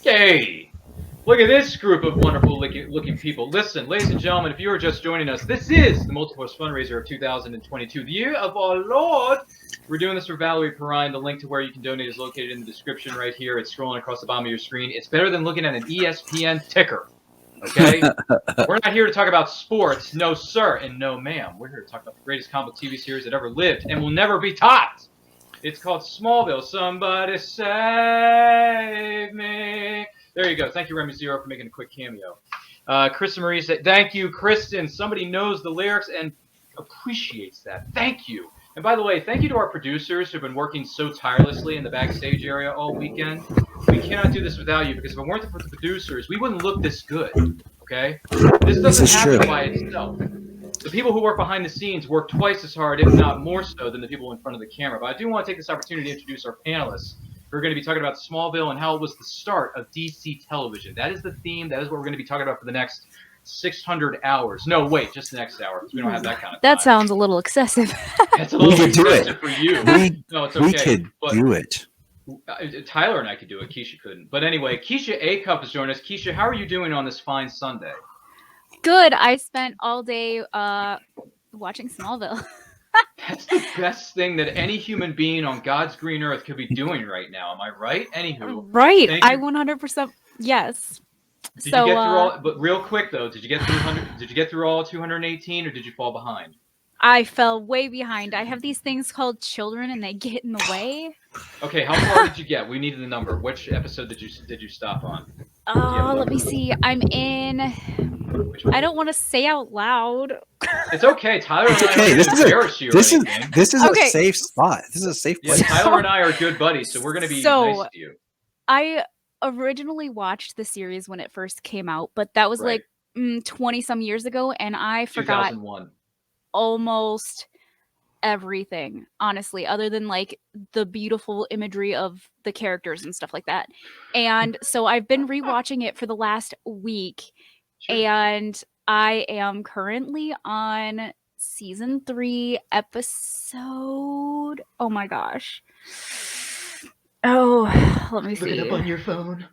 Hey, look at this group of wonderful looking people. Listen, ladies and gentlemen, if you are just joining us, this is the Multiverse Fundraiser of 2022, the year of our Lord. We're doing this for Valerie Perrine. The link to where you can donate is located in the description right here. It's scrolling across the bottom of your screen. It's better than looking at an ESPN ticker. Okay? We're not here to talk about sports, no sir, and no ma'am. We're here to talk about the greatest comic TV series that ever lived and will never be topped. It's called Smallville. Somebody save me. There you go. Thank you, Remy Zero, for making a quick cameo. Kristen Marie said, thank you, Kristen. Somebody knows the lyrics and appreciates that. Thank you. And by the way, thank you to our producers who've been working so tirelessly in the backstage area all weekend. We cannot do this without you, because if it weren't for the producers, we wouldn't look this good. Okay? This doesn't happen by itself. The people who work behind the scenes work twice as hard, if not more so, than the people in front of the camera. But I do want to take this opportunity to introduce our panelists. We're going to be talking about Smallville and how it was the start of DC television. That is the theme. That is what we're going to be talking about for the next 600 hours. No, wait, just the next hour, because we don't have that kind of time. That sounds a little excessive. That's a little excessive for you. No, it's okay. We could do it. Tyler and I could do it. Keisha couldn't. But anyway, Keisha Acup is joining us. Keisha, how are you doing on this fine Sunday? Good. I spent all day watching Smallville. That's the best thing that any human being on God's green earth could be doing right now. Am I right? Anywho. Right. I 100% yes. Did you get through all? But real quick though, did you get through 100? Did you get through all 218, or did you fall behind? I fell way behind. I have these things called children, and they get in the way. Okay, how far did you get? We needed the number. Which episode did you stop on? Oh, let me see. I'm in. I don't want to say out loud. It's okay. Tyler and I This is okay. a safe spot. This is a safe place. Yeah, Tyler and I are good buddies, so we're going to be nice to you. I originally watched the series when it first came out, but that was like 20 some years ago, and I forgot 2001. Almost everything, honestly, other than like the beautiful imagery of the characters and stuff like that. And so I've been rewatching it for the last week, and I am currently on season 3 episode. Oh my gosh. Oh, let me see. Look it up on your phone.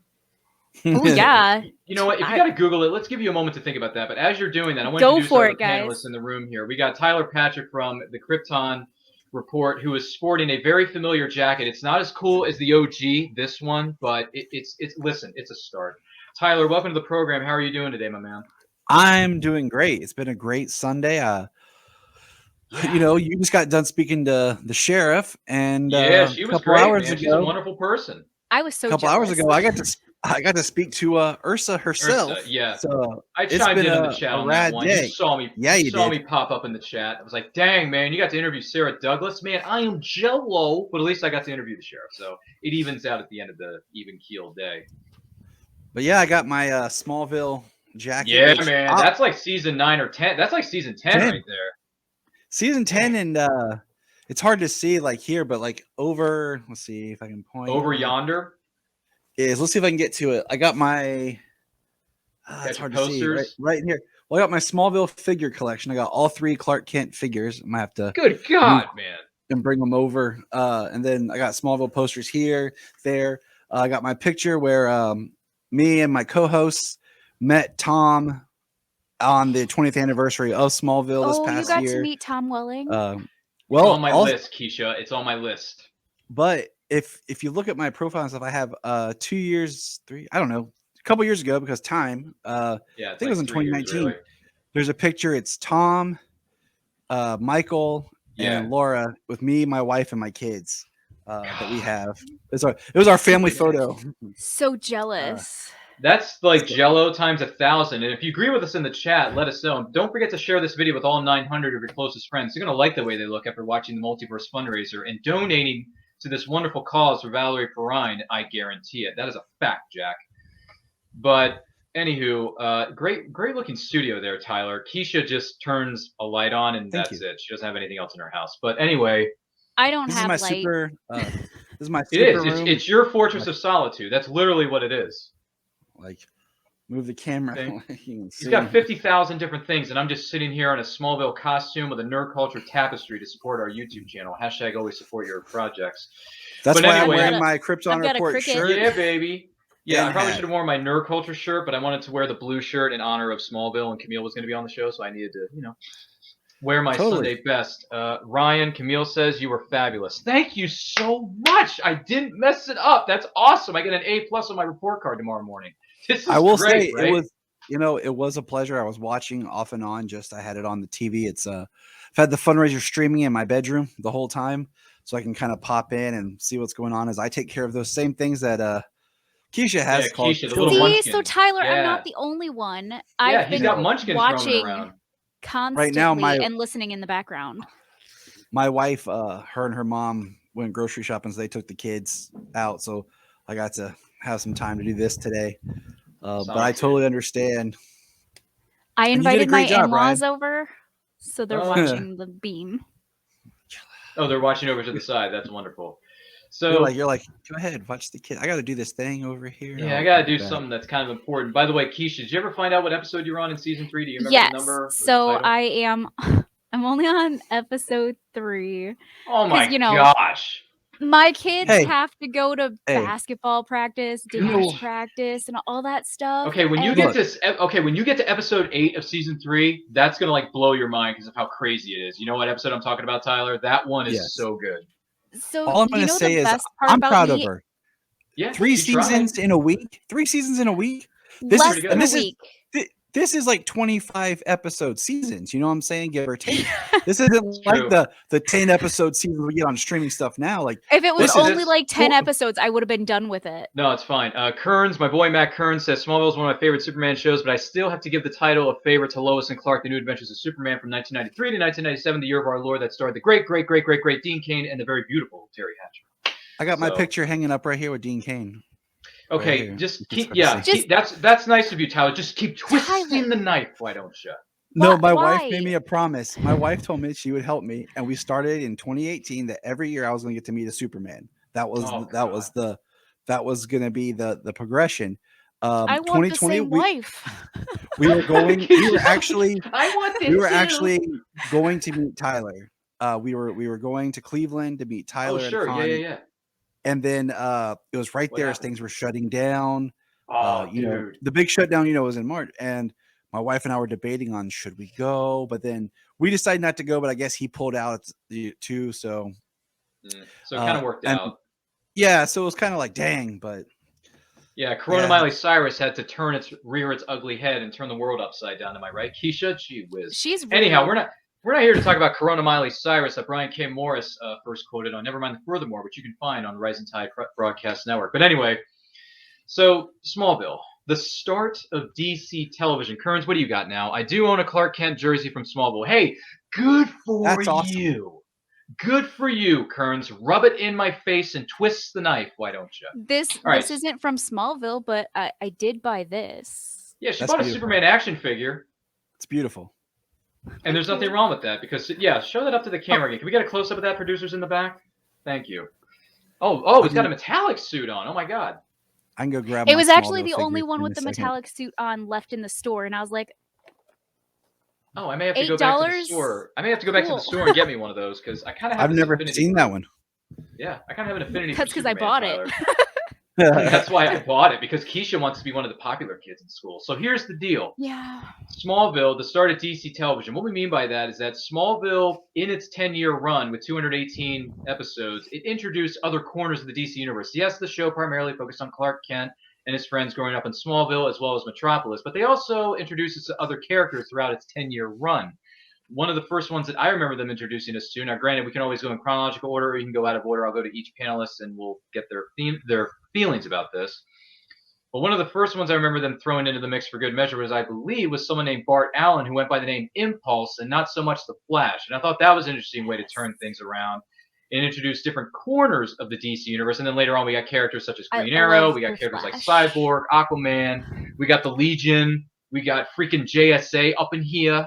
Oh yeah. You know what? If you got to Google it, let's give you a moment to think about that. But as you're doing that, I want Go to introduce for our it, guys. panelists in the room here. We got Tyler Patrick from the Krypton Report, who is sporting a very familiar jacket. It's not as cool as the OG, this one, but it's listen, it's a start. Tyler, welcome to the program. How are you doing today, my man? I'm doing great. It's been a great Sunday. You know, you just got done speaking to the sheriff, and she was great, man. She's a wonderful person. I was so a couple hours ago, I got to speak to Ursa herself. Ursa, yeah. So I chimed in the chat on that one. Day. You saw me. Yeah, you saw did. me pop up in the chat. I was like, "Dang, man, you got to interview Sarah Douglas, man. I am jello, but at least I got to interview the sheriff, so it evens out at the end of the even keel day." But yeah, I got my Smallville jacket. Yeah, man, that's like season 9 or 10. That's like season 10 right there. Season 10, and it's hard to see like here, but like over. Let's see if I can point over yonder. Let's see if I can get to it. I got my it's hard posters. to see right in here. Well, I got my Smallville figure collection. I got all 3 Clark Kent figures. I might have to good God, man, and bring them over. And then I got Smallville posters here, there. I got my picture where me and my co-hosts met Tom on the 20th anniversary of Smallville this past year. You got to meet Tom Welling. Well, it's on my list, Keisha. It's on my list. But if you look at my profile and stuff, I have 2 years, I don't know, a couple years ago, because time. I think it was in 2019. Really. There's a picture. It's Tom, Michael, and Laura with me, my wife, and my kids that we have. It was our family photo. So jealous. That's like Jello times 1,000. And if you agree with us in the chat, let us know. And don't forget to share this video with all 900 of your closest friends. They're going to like the way they look after watching the Multiverse Fundraiser and donating to this wonderful cause for Valerie Perrine. I guarantee it. That is a fact, Jack. But anywho, great looking studio there, Tyler. Keisha just turns a light on and that's it. She doesn't have anything else in her house. But anyway, I don't have light. This is my super room. It's your fortress of solitude. That's literally what it is. Like, move the camera. He's got 50,000 different things, and I'm just sitting here in a Smallville costume with a nerd culture tapestry to support our YouTube channel. # always support your projects. That's But why anyway, I'm wearing I've my Krypton got a Report cricket. shirt. Yeah, baby. Yeah, I and probably hat. should have worn my Nerd Culture shirt, but I wanted to wear the blue shirt in honor of Smallville, and Camille was going to be on the show, so I needed to, wear my Totally. Sunday best. Ryan, Camille says you were fabulous. Thank you so much. I didn't mess it up. That's awesome. I get an A+ on my report card tomorrow morning. This is I will great, say right? it was a pleasure. I was watching off and on. I had it on the TV. I've had the fundraiser streaming in my bedroom the whole time, so I can kind of pop in and see what's going on as I take care of those same things that Keisha has Yeah, called Keisha, the children. little See, munchkin. so Tyler, I'm Yeah. not the only one. Yeah, I've he's been got munchkins roaming watching around. constantly my- and listening in the background. My wife, her and her mom went grocery shopping, so they took the kids out. So I got to have some time to do this today. But I totally understand. I And you did a invited my great job, in-laws over, so they're Oh. watching the beam. Oh, they're watching over to the side. That's wonderful. So You're like, go ahead, watch the kid. I got to do this thing over here. yeah, I'll I gotta be do back. something that's kind of important. By the way, Keisha, did you ever find out what episode you're on in season 3? Do you remember Yes. the number? or the So title? I'm only on episode 3. Oh my 'cause, you know, gosh. My kids Hey. have to go to Hey. basketball practice, dance practice, and all that stuff. Okay, when you and- get to episode 8 of season 3, that's gonna like blow your mind because of how crazy it is. You know what episode I'm talking about, Tyler? That one is Yes. so good. So All I'm you going to know say the is best part I'm about proud me? of her. Yeah, 3 she tried. seasons in a week. 3 seasons in a week. This Less is- than and a this is- week. This is like 25 episode seasons. You know what I'm saying? Give or take. This isn't True. like the 10 episode season we get on streaming stuff now. Like If it was This is- only like 10 Well- episodes, I would have been done with it. No, it's fine. Kearns, my boy Matt Kearns says Smallville is one of my favorite Superman shows, but I still have to give the title of favorite to Lois and Clark: The New Adventures of Superman from 1993 to 1997, the year of our Lord, that starred the great Dean Cain and the very beautiful Terry Hatcher. I got my So- picture hanging up right here with Dean Cain. Okay, here. just You can keep, start to yeah, see. that's nice of you, Tyler. Just keep twisting Tyler. the knife, why don't you? No, Why- my wife why? made me a promise. My wife told me she would help me, and we started in 2018 that every year I was going to get to meet a Superman. That was Oh, that was going to be the progression. I want the same wife. we were going. We were actually I want this we were too. actually going to meet Tyler. We were going to Cleveland to meet Tyler. Oh, at a sure, con, yeah. And then it was right What there as happened? things were shutting down. Oh, You know, dude. the big shutdown, was in March, and my wife and I were debating on should we go, but then we decided not to go. But I guess he pulled out too, so So it kind of worked and- out. yeah. So it was kind of like, dang, but Yeah, Corona yeah. Miley Cyrus had to rear its ugly head and turn the world upside down. Am I right, Keisha? Gee whiz. She's Anyhow, rude. we're not here to talk about Corona Miley Cyrus that Brian K. Morris first quoted on Nevermind the Furthermore, which you can find on Rising Tide Broadcast Network. But anyway, so Smallville, the start of DC television. Kearns, what do you got now? I do own a Clark Kent jersey from Smallville. Hey, good for That's awesome. you. Good for you, Kearns. Rub it in my face and twist the knife, why don't you? This All right. this isn't from Smallville, but I did buy this. Yeah, she That's bought a beautiful. Superman action figure. it's beautiful. And there's nothing wrong with that because, yeah, show that up to the camera again. Can we get a close up of that, producers in the back? Thank you. Oh, it's got a metallic suit on. Oh my God. I can go grab. It my was actually Smallville the only figure one in with a the second. metallic suit on left in the store, and I was like, Oh, I may have to go back to the $8? store. I may have to go back to the Cool. store and get me one of those because I kind of have. I've this never affinity seen for- that one. Yeah, I kind of have an affinity. That's for 'cause I Superman, bought it. Tyler. That's why I bought it because Keisha wants to be one of the popular kids in school. So here's the deal. yeah. Smallville, the start of DC television. What we mean by that is that Smallville, in its 10-year run with 218 episodes, it introduced other corners of the DC universe. Yes, the show primarily focused on Clark Kent and his friends growing up in Smallville as well as Metropolis, but they also introduced us to other characters throughout its 10-year run. One of the first ones that I remember them introducing us to. Now, granted, we can always go in chronological order, or you can go out of order. I'll go to each panelist and we'll get their feelings about this. But one of the first ones I remember them throwing into the mix for good measure was, I believe, was someone named Bart Allen, who went by the name Impulse and not so much the Flash. And I thought that was an interesting way to turn things around and introduce different corners of the DC universe. And then later on, we got characters such as Green I Arrow, love we got the characters like Flash. Cyborg, Aquaman, we got the Legion, we got freaking JSA up in here.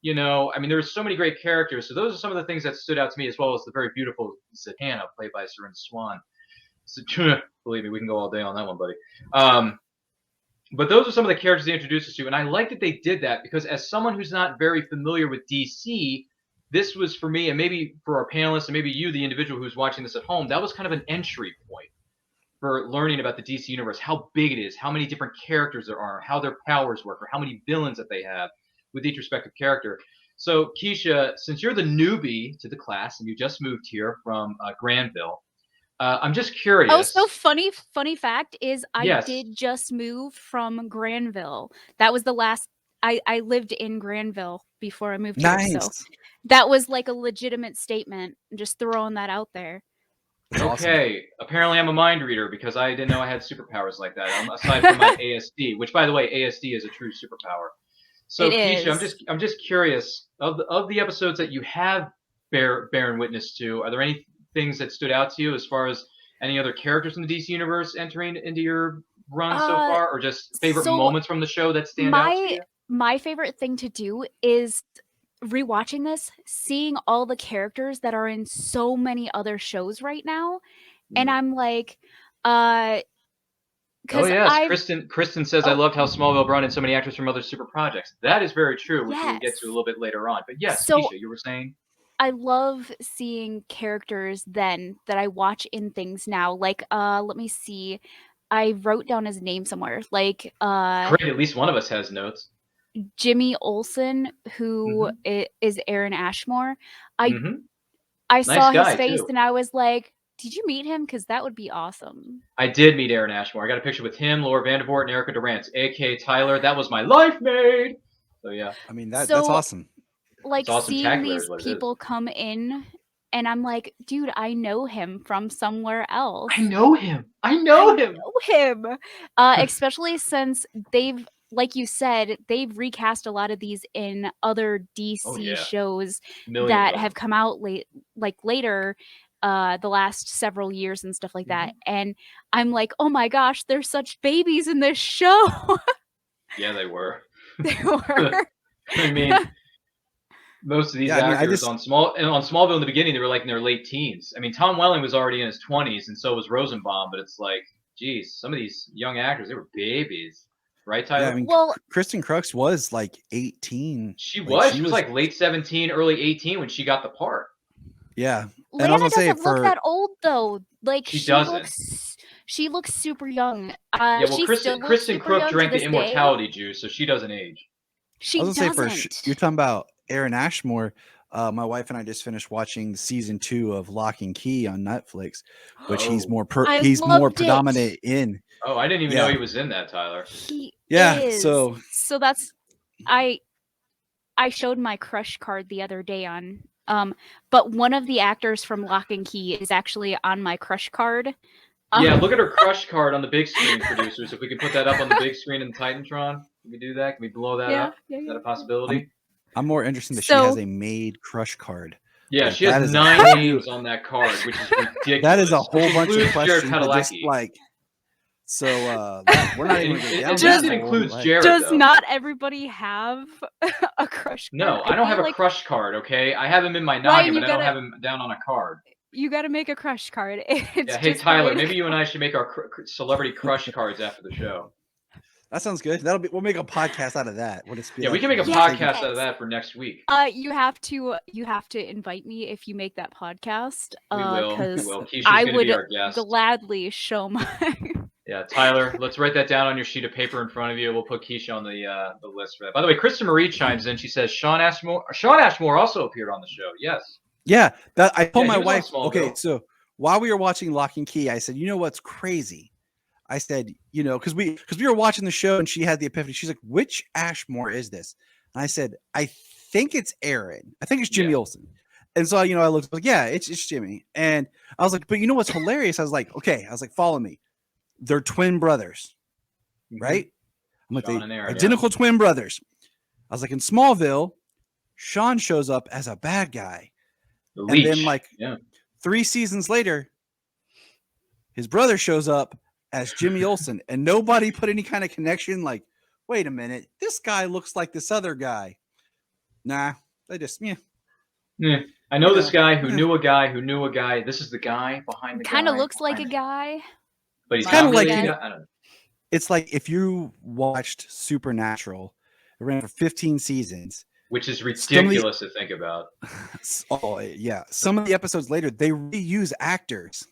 You know, I mean, there's so many great characters. So those are some of the things that stood out to me, as well as the very beautiful Zatanna, played by Seren Swan. So, believe me, we can go all day on that one, buddy. But those are some of the characters they introduced us to, and I like that they did that because as someone who's not very familiar with DC, this was for me, and maybe for our panelists, and maybe you, the individual who's watching this at home, that was kind of an entry point for learning about the DC universe, how big it is, how many different characters there are, how their powers work, or how many villains that they have with each respective character. So, Keisha, since you're the newbie to the class and you just moved here from Granville, I'm just curious. Oh, so funny fact is I Yes. did just move from Granville. That was the last I lived in Granville before I moved here. So Nice. that was like a legitimate statement. I'm just throwing that out there. That's awesome. Okay, apparently I'm a mind reader because I didn't know I had superpowers like that. Aside from my ASD, which, by the way, ASD is a true superpower. So, It Keisha, is. I'm just curious of the episodes that you have bearing witness to. Are there any things that stood out to you as far as any other characters in the DC universe entering into your run so far, or just favorite so moments from the show that stand out to you? My favorite thing to do is rewatching this, seeing all the characters that are in so many other shows right now, and I'm like, Oh because yes, Kristen says I loved how Smallville brought in so many actors from other super projects. That is very true, which we'll get to a little bit later on. But yes, So- Keisha, you were saying? I love seeing characters then that I watch in things now. Like, let me see. I wrote down his name somewhere. Like, Great, at least one of us has notes. Jimmy Olsen, who is Aaron Ashmore. I Nice saw his guy, face too. and I was like, did you meet him? Because that would be awesome. I did meet Aaron Ashmore. I got a picture with him, Laura Vandervoort, and Erica Durant, a.k.a. Tyler. That was my life mate. So yeah. I mean, that's awesome. Like, It's awesome seeing tacular is these what it people come in, and I'm like, dude, I know him from somewhere else. I know him. I know him. Especially since they've, like you said, they've recast a lot of these in other DC shows that have come out later, the last several years and stuff like that. And I'm like, oh my gosh, they're such babies in this show. Yeah, they were. They were. I mean, most of these actors on Smallville in the beginning, they were like in their late teens. I mean, Tom Welling was already in his 20s, and so was Rosenbaum. But it's like, geez, some of these young actors, they were babies, right, Tyler? Yeah, I mean, Kristen Crooks was like 18. She was like late 17, early 18 when she got the part. Yeah, Lana doesn't look that old though. Like she doesn't. She looks super young. Yeah, well, Kristen Crook drank the immortality juice, so she doesn't age. She doesn't. You're talking about Aaron Ashmore. My wife and I just finished watching season 2 of Lock and Key on Netflix, which he's more predominant in. Oh, I didn't even know he was in that, Tyler. He is. So that's I showed my crush card the other day on but one of the actors from Lock and Key is actually on my crush card. Yeah, look at her crush card on the big screen, producers. If we could put that up on the big screen in Titantron, can we do that? Can we blow that up? Is that a possibility? I'm more interested that she has a made crush card. Yeah, she has 9 names on that card, which is ridiculous. That is a whole bunch of questions. We're not even going down that includes Jared. Does not everybody have a crush card? No, I don't have a crush card, okay? I have him in my noggin, but I don't have him down on a card. You got to make a crush card. Hey, Tyler, maybe you and I should make our celebrity crush cards after the show. That sounds good. We'll make a podcast out of that. We can make a podcast out of that for next week. You have to invite me if you make that podcast. We will. I would gladly show my. Yeah, Tyler, let's write that down on your sheet of paper in front of you. We'll put Keisha on the list for that. By the way, Kristen Marie chimes in. She says Sean Ashmore also appeared on the show. Yes. Yeah, I told my wife. Okay, so while we were watching Lock and Key, I said, you know what's crazy? I said, because we were watching the show and she had the epiphany. She's like, which Ashmore is this? And I said, I think it's Aaron. I think it's Jimmy Olsen. And so, I looked like, yeah, it's Jimmy. And I was like, but you know what's hilarious? I was like, okay. I was like, follow me. They're twin brothers, right? I'm like, identical twin brothers. I was like, in Smallville, Sean shows up as a bad guy. And then 3 seasons later, his brother shows up as Jimmy Olsen, and nobody put any kind of connection. Like, wait a minute, this guy looks like this other guy. Nah, they just I know this guy who knew a guy who knew a guy. This is the guy behind the guy. Kind of looks like a guy, but he's kind of like. I don't know. It's like if you watched Supernatural, it ran for 15 seasons. which is ridiculous to think about. Oh yeah, some of the episodes later they reuse actors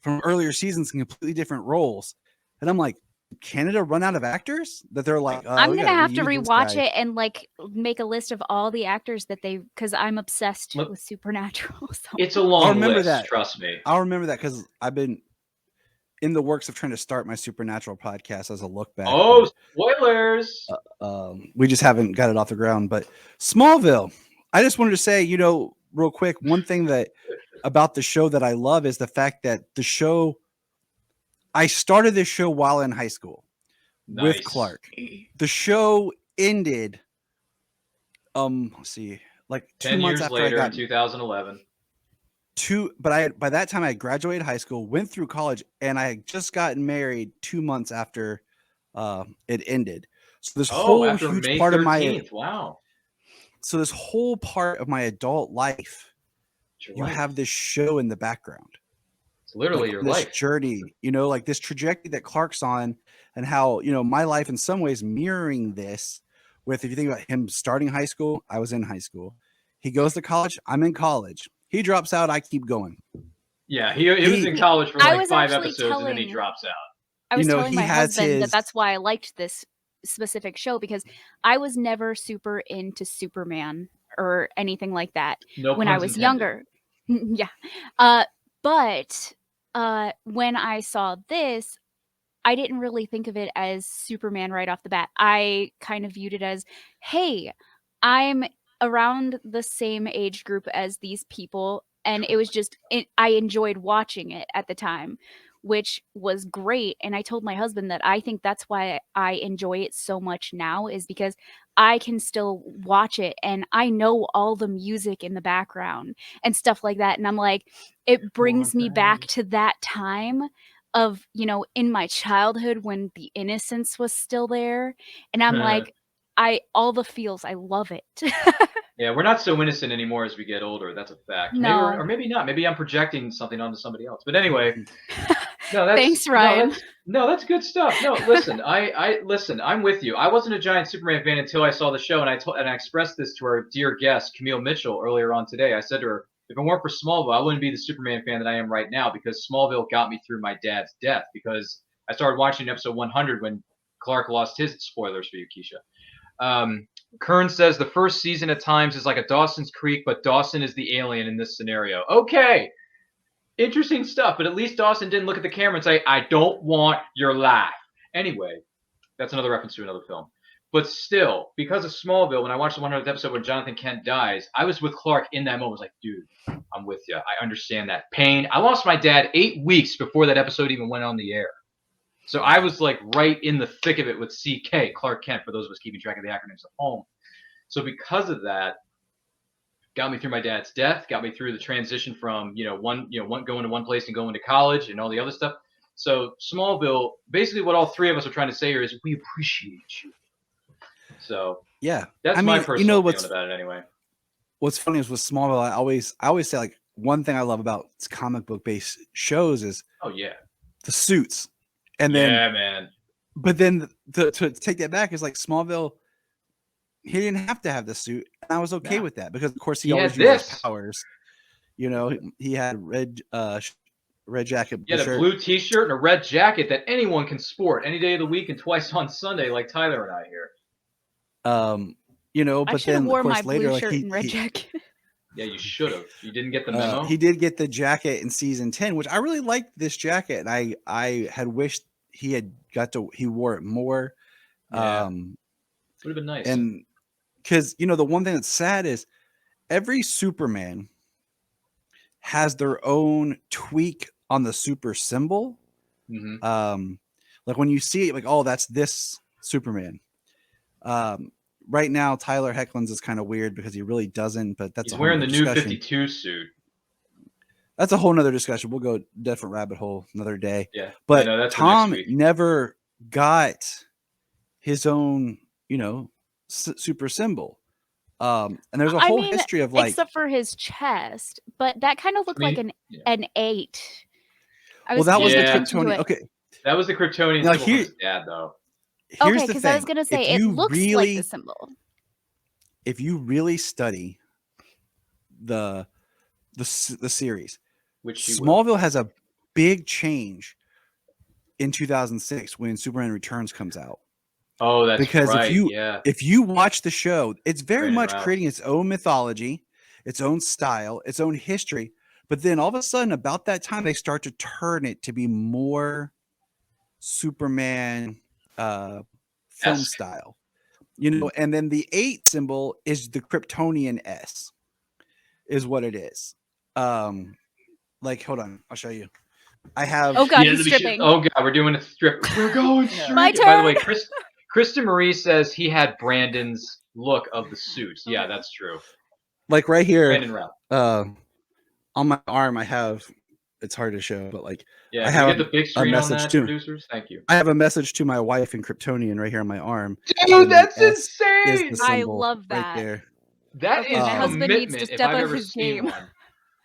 from earlier seasons in completely different roles, and I'm like, Canada run out of actors that they're like, oh, I'm we gonna gotta have to reuse this rewatch guy. it and like make a list of all the actors that they, because I'm obsessed Look, with Supernatural. So. It's a long remember list, that. trust me. I'll remember that because I've been in the works of trying to start my Supernatural podcast as a look back. Oh, spoilers! We just haven't got it off the ground. But Smallville, I just wanted to say, you know, real quick, one thing that about the show that I love is the fact that the show, I started this show while in high school with Nice. Clark. The show ended, let's see, like 2 10 months years after later I in got 2011. by that time I had graduated high school, went through college, and I had just gotten married 2 months after it ended. So this whole after huge May part 13th. of my Wow. so this whole part of my adult life, It's your you life. have this show in the background. It's literally Like, your this life. journey, you know, like this trajectory that Clark's on, and how, you know, my life in some ways mirroring this with, if you think about him starting high school, I was in high school. He goes to college, I'm in college. He drops out, I keep going. Yeah, he was in college for I like was 5 actually episodes and then he telling- drops out. I was You know, telling he my has husband his- that's why I liked this specific show, because I was never super into Superman or anything like that No when I puns was intended. younger. Yeah. But when I saw this, I didn't really think of it as Superman right off the bat. I kind of viewed it as, hey, I'm around the same age group as these people. And it was just, I enjoyed watching it at the time, which was great. And I told my husband that I think that's why I enjoy it so much now, is because I can still watch it and I know all the music in the background and stuff like that. And I'm like, it brings me back to that time of, you know, in my childhood when the innocence was still there. And I'm like, all the feels, I love it. Yeah, we're not so innocent anymore as we get older. That's a fact. No. Maybe, or maybe not. Maybe I'm projecting something onto somebody else. But anyway, no, that's Thanks, Ryan. No, that's good stuff. No, listen, listen. I'm with you. I wasn't a giant Superman fan until I saw the show, and I expressed this to our dear guest Camille Mitchell earlier on today. I said to her, if it weren't for Smallville, I wouldn't be the Superman fan that I am right now, because Smallville got me through my dad's death. Because I started watching episode 100 when Clark lost his. Spoilers for you, Keisha. Kern says the first season at times is like a Dawson's Creek, but Dawson is the alien in this scenario. Okay. Interesting stuff, but at least Dawson didn't look at the camera and say, I don't want your life. Anyway, that's another reference to another film. But still, because of Smallville, when I watched the 100th episode when Jonathan Kent dies, I was with Clark in that moment. I was like, dude, I'm with you. I understand that pain. I lost my dad 8 weeks before that episode even went on the air. So I was like right in the thick of it with CK, Clark Kent, for those of us keeping track of the acronyms at home. So because of that, got me through my dad's death, got me through the transition from, one going to one place and going to college and all the other stuff. So Smallville, basically what all three of us are trying to say here is we appreciate you. So yeah, that's my personal feeling about it anyway. What's funny is with Smallville, I always say, like, one thing I love about comic book based shows is the suits. And then, man. But then to take that back is like Smallville, he didn't have to have the suit, and I was okay with that, because of course he always used his powers. You know, he had red jacket. He had a blue T-shirt and a red jacket that anyone can sport any day of the week and twice on Sunday, like Tyler and I here. You know, but then wore of course my later, blue like shirt and red jacket. Yeah, you should have. You didn't get the memo. He did get the jacket in season 10, which I really liked this jacket, and I had wished he wore it more. Yeah. Would have been nice. And because, you know, the one thing that's sad is every Superman has their own tweak on the super symbol. Mm-hmm. Like when you see it, like, oh, that's this Superman. Right now, Tyler Hoechlin's is kind of weird because he really doesn't, but that's he's wearing the new 52 suit. That's a whole nother discussion. We'll go different rabbit hole another day. Yeah. But that's Tom never got his own, you know, super symbol. And there's a whole history of, like, except for his chest, but that kind of looked like an 8. That was the Kryptonian. Okay. That was the Kryptonian symbol from his dad, though. Here's okay, because I was gonna say it looks like the symbol. if you really study the series, Which you will. Smallville has a big change in 2006 when Superman Returns comes out. Oh, that's Because right. Yeah. if you watch the show, it's very Brandon much Routh. creating its own mythology, its own style, its own history. But then all of a sudden, about that time, they start to turn it to be more Superman film Esque. style, you know. And then the 8 symbol is the Kryptonian S, is what it is. Like, hold on, I'll show you. I have. Oh God, Yeah, he's let me show- stripping. Oh god, we're doing a strip. We're going straight. My By the way, turn. Kristen Marie says he had Brandon's look of the suit. Yeah, that's true. Like right here, Brandon Routh. on my arm, I have. It's hard to show, but like Yeah, I can we have get the big screen on message that, too. producers? Thank you. I have a message to my wife in Kryptonian right here on my arm. Dude, And that's the S is insane! the I symbol love right that. there. That Okay, is my husband needs to commitment if step I've up ever his seen game. one.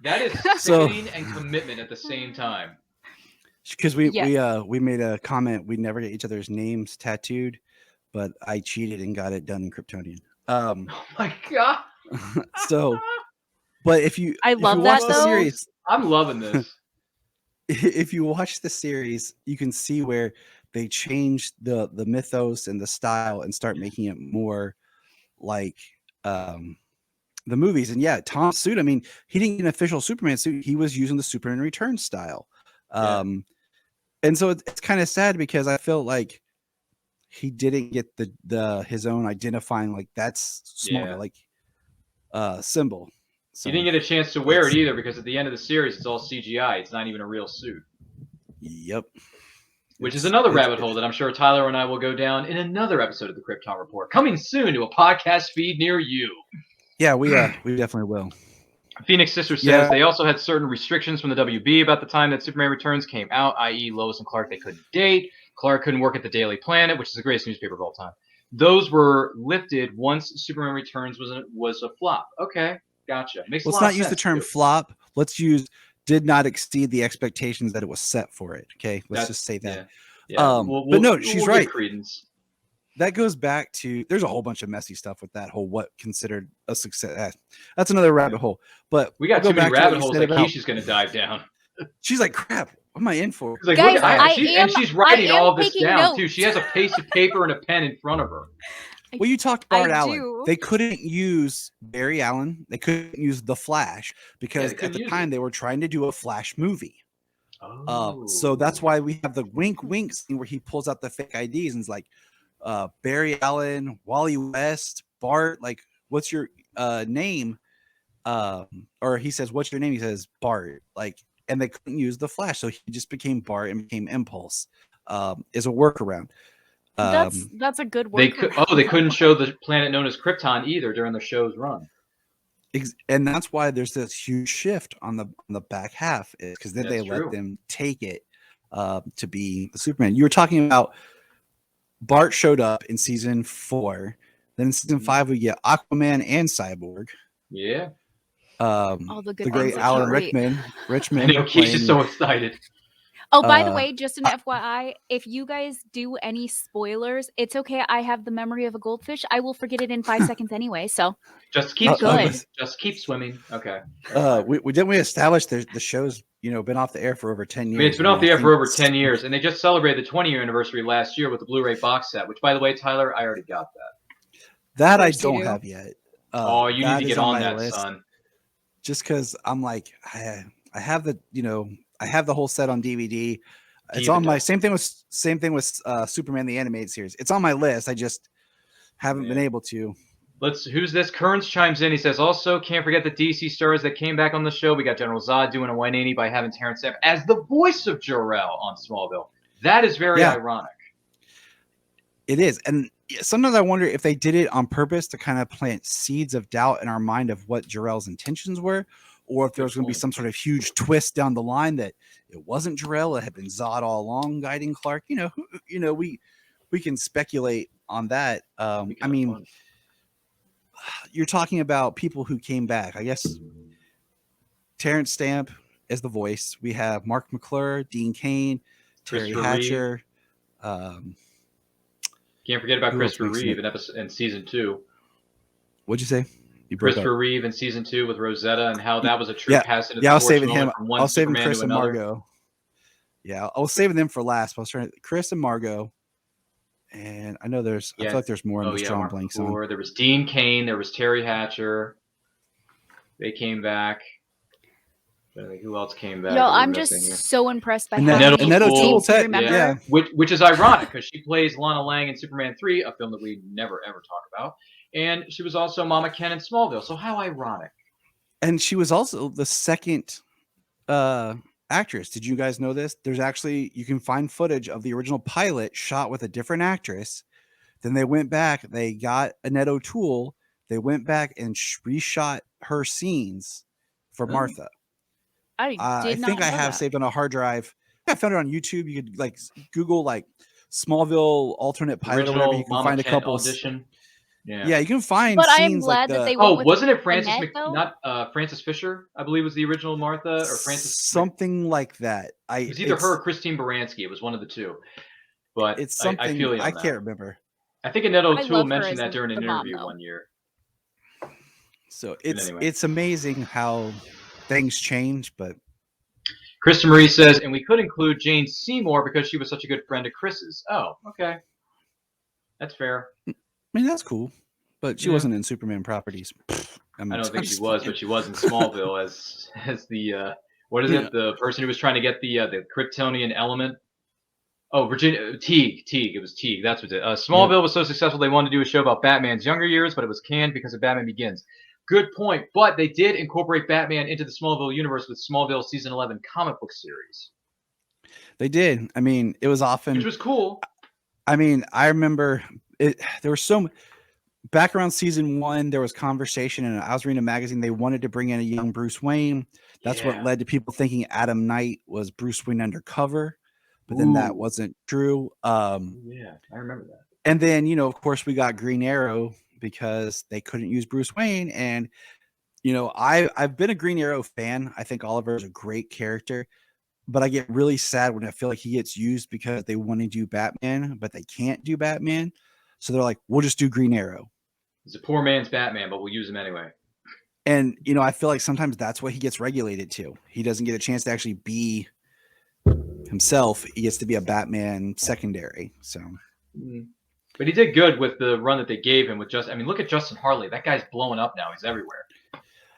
That is So- sickening and commitment at the same time. Because Yes. we made a comment, we'd never get each other's names tattooed, but I cheated and got it done in Kryptonian. Oh my god. So, but if you love watch that, the though. series, I'm loving this. if you watch the series, you can see where they change the mythos and the style and start making it more like the movies. And yeah, Tom's suit, I mean, he didn't get an official Superman suit. He was using the Superman Returns style. And so it's kind of sad because I feel like he didn't get the his own identifying, like that's small, Yeah. like symbol. So You didn't get a chance to wear it either because at the end of the series it's all CGI. It's not even a real suit. Yep. Which is another rabbit hole that I'm sure Tyler and I will go down in another episode of the Krypton Report, coming soon to a podcast feed near you. Yeah, we definitely will. Phoenix Sister says they also had certain restrictions from the WB about the time that Superman Returns came out, i.e. Lois and Clark they couldn't date, Clark couldn't work at the Daily Planet, which is the greatest newspaper of all time. Those were lifted once Superman Returns was a flop. Okay, gotcha. Makes Let's a lot not of use the sense, term too. flop. Let's use did not exceed the expectations that it was set for it. Okay, let's just say that. Yeah. But no, she's right. Give credence. That goes back to there's a whole bunch of messy stuff with that whole what considered a success. That's another rabbit hole. But We got we'll too go many back to what rabbit you holes said that about- Keisha's going to dive down. She's like, crap. What am I in for? She's like, Guys, look at I she's writing I am all this taking down too. notes. She has a piece of paper and a pen in front of her. Well, you talked Bart I Allen. do. They couldn't use Barry Allen. They couldn't use The Flash because couldn't at the use time it. they were trying to do a Flash movie. Oh. So that's why we have the wink scene where he pulls out the fake IDs and is like, Barry Allen, Wally West, Bart, like, what's your name? Or he says, what's your name? He says, Bart. Like, and they couldn't use the Flash. So he just became Bart and became Impulse. Is a workaround. That's a good word. They couldn't show the planet known as Krypton either during the show's run. And that's why there's this huge shift on the back half, is because then they let them take it to be the Superman. You were talking about Bart showed up in season 4. Then in season 5 we get Aquaman and Cyborg. Yeah. All the good the great things Alan that you rate. Richmond. I know Keisha's so excited. Oh, by the way, just an FYI, if you guys do any spoilers, it's okay. I have the memory of a goldfish. I will forget it in 5 seconds anyway. So just keep good. Just keep swimming. Okay. We establish the show's been off the air for over 10 years. I mean, it's been off the air for over 10 years, and they just celebrated the 20-year anniversary last year with the Blu-ray box set. Which, by the way, Tyler, I already got that. That I don't have yet. You need to get on that, list, son. Just because I'm like, I have the I have the whole set on DVD. It's on my same thing with Superman the animated series. It's on my list. I just haven't been able to. Who's this? Kearns chimes in. He says, also, can't forget the DC stars that came back on the show. We got General Zod doing a 180 by having Terrence Stamp as the voice of Jor-El on Smallville. That is very ironic. It is. And sometimes I wonder if they did it on purpose to kind of plant seeds of doubt in our mind of what Jor-El's intentions were, or if there was going to be some sort of huge twist down the line that it wasn't Jor-El, it had been Zod all along guiding Clark. We can speculate on that. I mean, you're talking about people who came back. I guess Terrence Stamp is the voice. We have Mark McClure, Dean Cain, Terry Hatcher. Can't forget about Christopher Reeve in season 2. What'd you say? You broke up. Christopher Reeve in season 2 with Rosetta, and how that was a true pass into Yeah, the I was torch saving moment him. from I one was saving Superman Chris to and another. Margot. Yeah, I was saving them for last. But I was trying to Chris and Margot, and I know there's. I feel like there's more. I'm just drawing Mark blanks McClure. on. There was Dean Cain. There was Terry Hatcher. They came back. Who else came back? Yo, I'm just so impressed by how Annette many O'Toole, names you remember. Yeah. Which is ironic because she plays Lana Lang in Superman 3, a film that we never ever talk about, and she was also Mama Ken in Smallville. So how ironic! And she was also the second actress. Did you guys know this? There's actually you can find footage of the original pilot shot with a different actress. Then they went back. They got Annette O'Toole. They went back and reshot her scenes for Martha. I think I have saved on a hard drive. I found it on YouTube. You could like Google like Smallville alternate pilot or whatever. You can find a couple audition. Yeah, you can find but scenes I am glad like that they went with wasn't it Frances Annette, Frances Fisher? I believe was the original Martha, or Frances something like that. It was either her or Christine Baranski. It was one of the two. But it's something I feel you on I that. can't remember. I think Annette O'Toole mentioned that during an interview one year. So it's amazing how things change, but Krista Marie says, and we could include Jane Seymour because she was such a good friend of Chris's. Oh, okay. That's fair. I mean, that's cool. But she wasn't in Superman Properties. I don't think she was, but she was in Smallville as the what is it? The person who was trying to get the Kryptonian element. Oh, Virginia Teague. It was Teague. That's what it. Smallville was so successful they wanted to do a show about Batman's younger years, but it was canned because of Batman Begins. Good point. But they did incorporate Batman into the Smallville universe with Smallville season 11 comic book series. They did. I mean, it was often, which was cool. I mean, I remember it. There was back around season 1, there was conversation, and I was reading a magazine. They wanted to bring in a young Bruce Wayne. That's what led to people thinking Adam Knight was Bruce Wayne undercover. But then that wasn't true. I remember that. And then, of course, we got Green Arrow because they couldn't use Bruce Wayne. And, I've been a Green Arrow fan. I think Oliver is a great character, but I get really sad when I feel like he gets used because they want to do Batman, but they can't do Batman. So they're like, we'll just do Green Arrow. He's a poor man's Batman, but we'll use him anyway. And, I feel like sometimes that's what he gets regulated to. He doesn't get a chance to actually be himself. He gets to be a Batman secondary. So, but he did good with the run that they gave him with look at Justin Hartley. That guy's blowing up now. He's everywhere.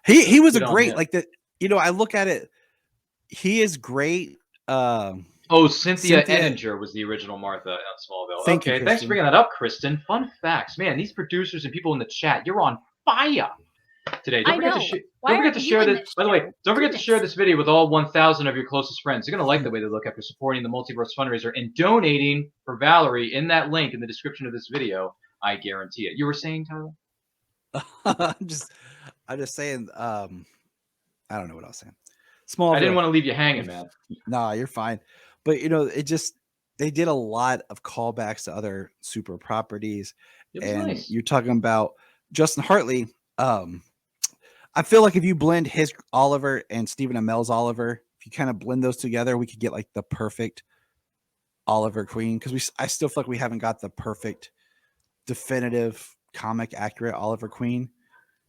He was a great, like that. I look at it. He is great. Cynthia Ettinger was the original Martha on Smallville. Thanks for bringing that up, Kristen. Fun facts, man. These producers and people in the chat, you're on fire today. Don't forget to share this. By the way, don't forget to share this video with all 1,000 of your closest friends. They're gonna like the way they look after supporting the Multiverse fundraiser and donating for Valerie in that link in the description of this video. I guarantee it. You were saying, Tyler? I'm just saying. I don't know what I was saying. Smallville. I didn't want to leave you hanging, man. Nah, you're fine. But they did a lot of callbacks to other super properties, and nice. You're talking about Justin Hartley. I feel like if you blend his Oliver and Stephen Amell's Oliver, if you kind of blend those together, we could get like the perfect Oliver Queen. Because I still feel like we haven't got the perfect, definitive, comic accurate Oliver Queen.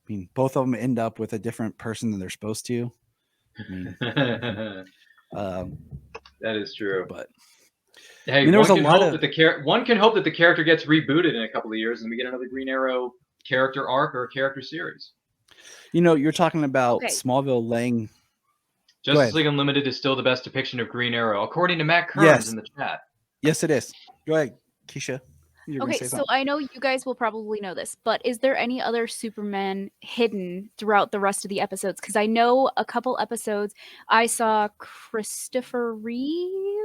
I mean, both of them end up with a different person than they're supposed to. I mean, that is true. But hey, one can hope that the character gets rebooted in a couple of years and we get another Green Arrow character arc or a character series. You're talking about Smallville laying. Justice League Unlimited is still the best depiction of Green Arrow, according to Matt Kearns in the chat. Yes, it is. Go ahead, Keisha. Okay, so I know you guys will probably know this, but is there any other Superman hidden throughout the rest of the episodes? Because I know a couple episodes I saw Christopher Reeve.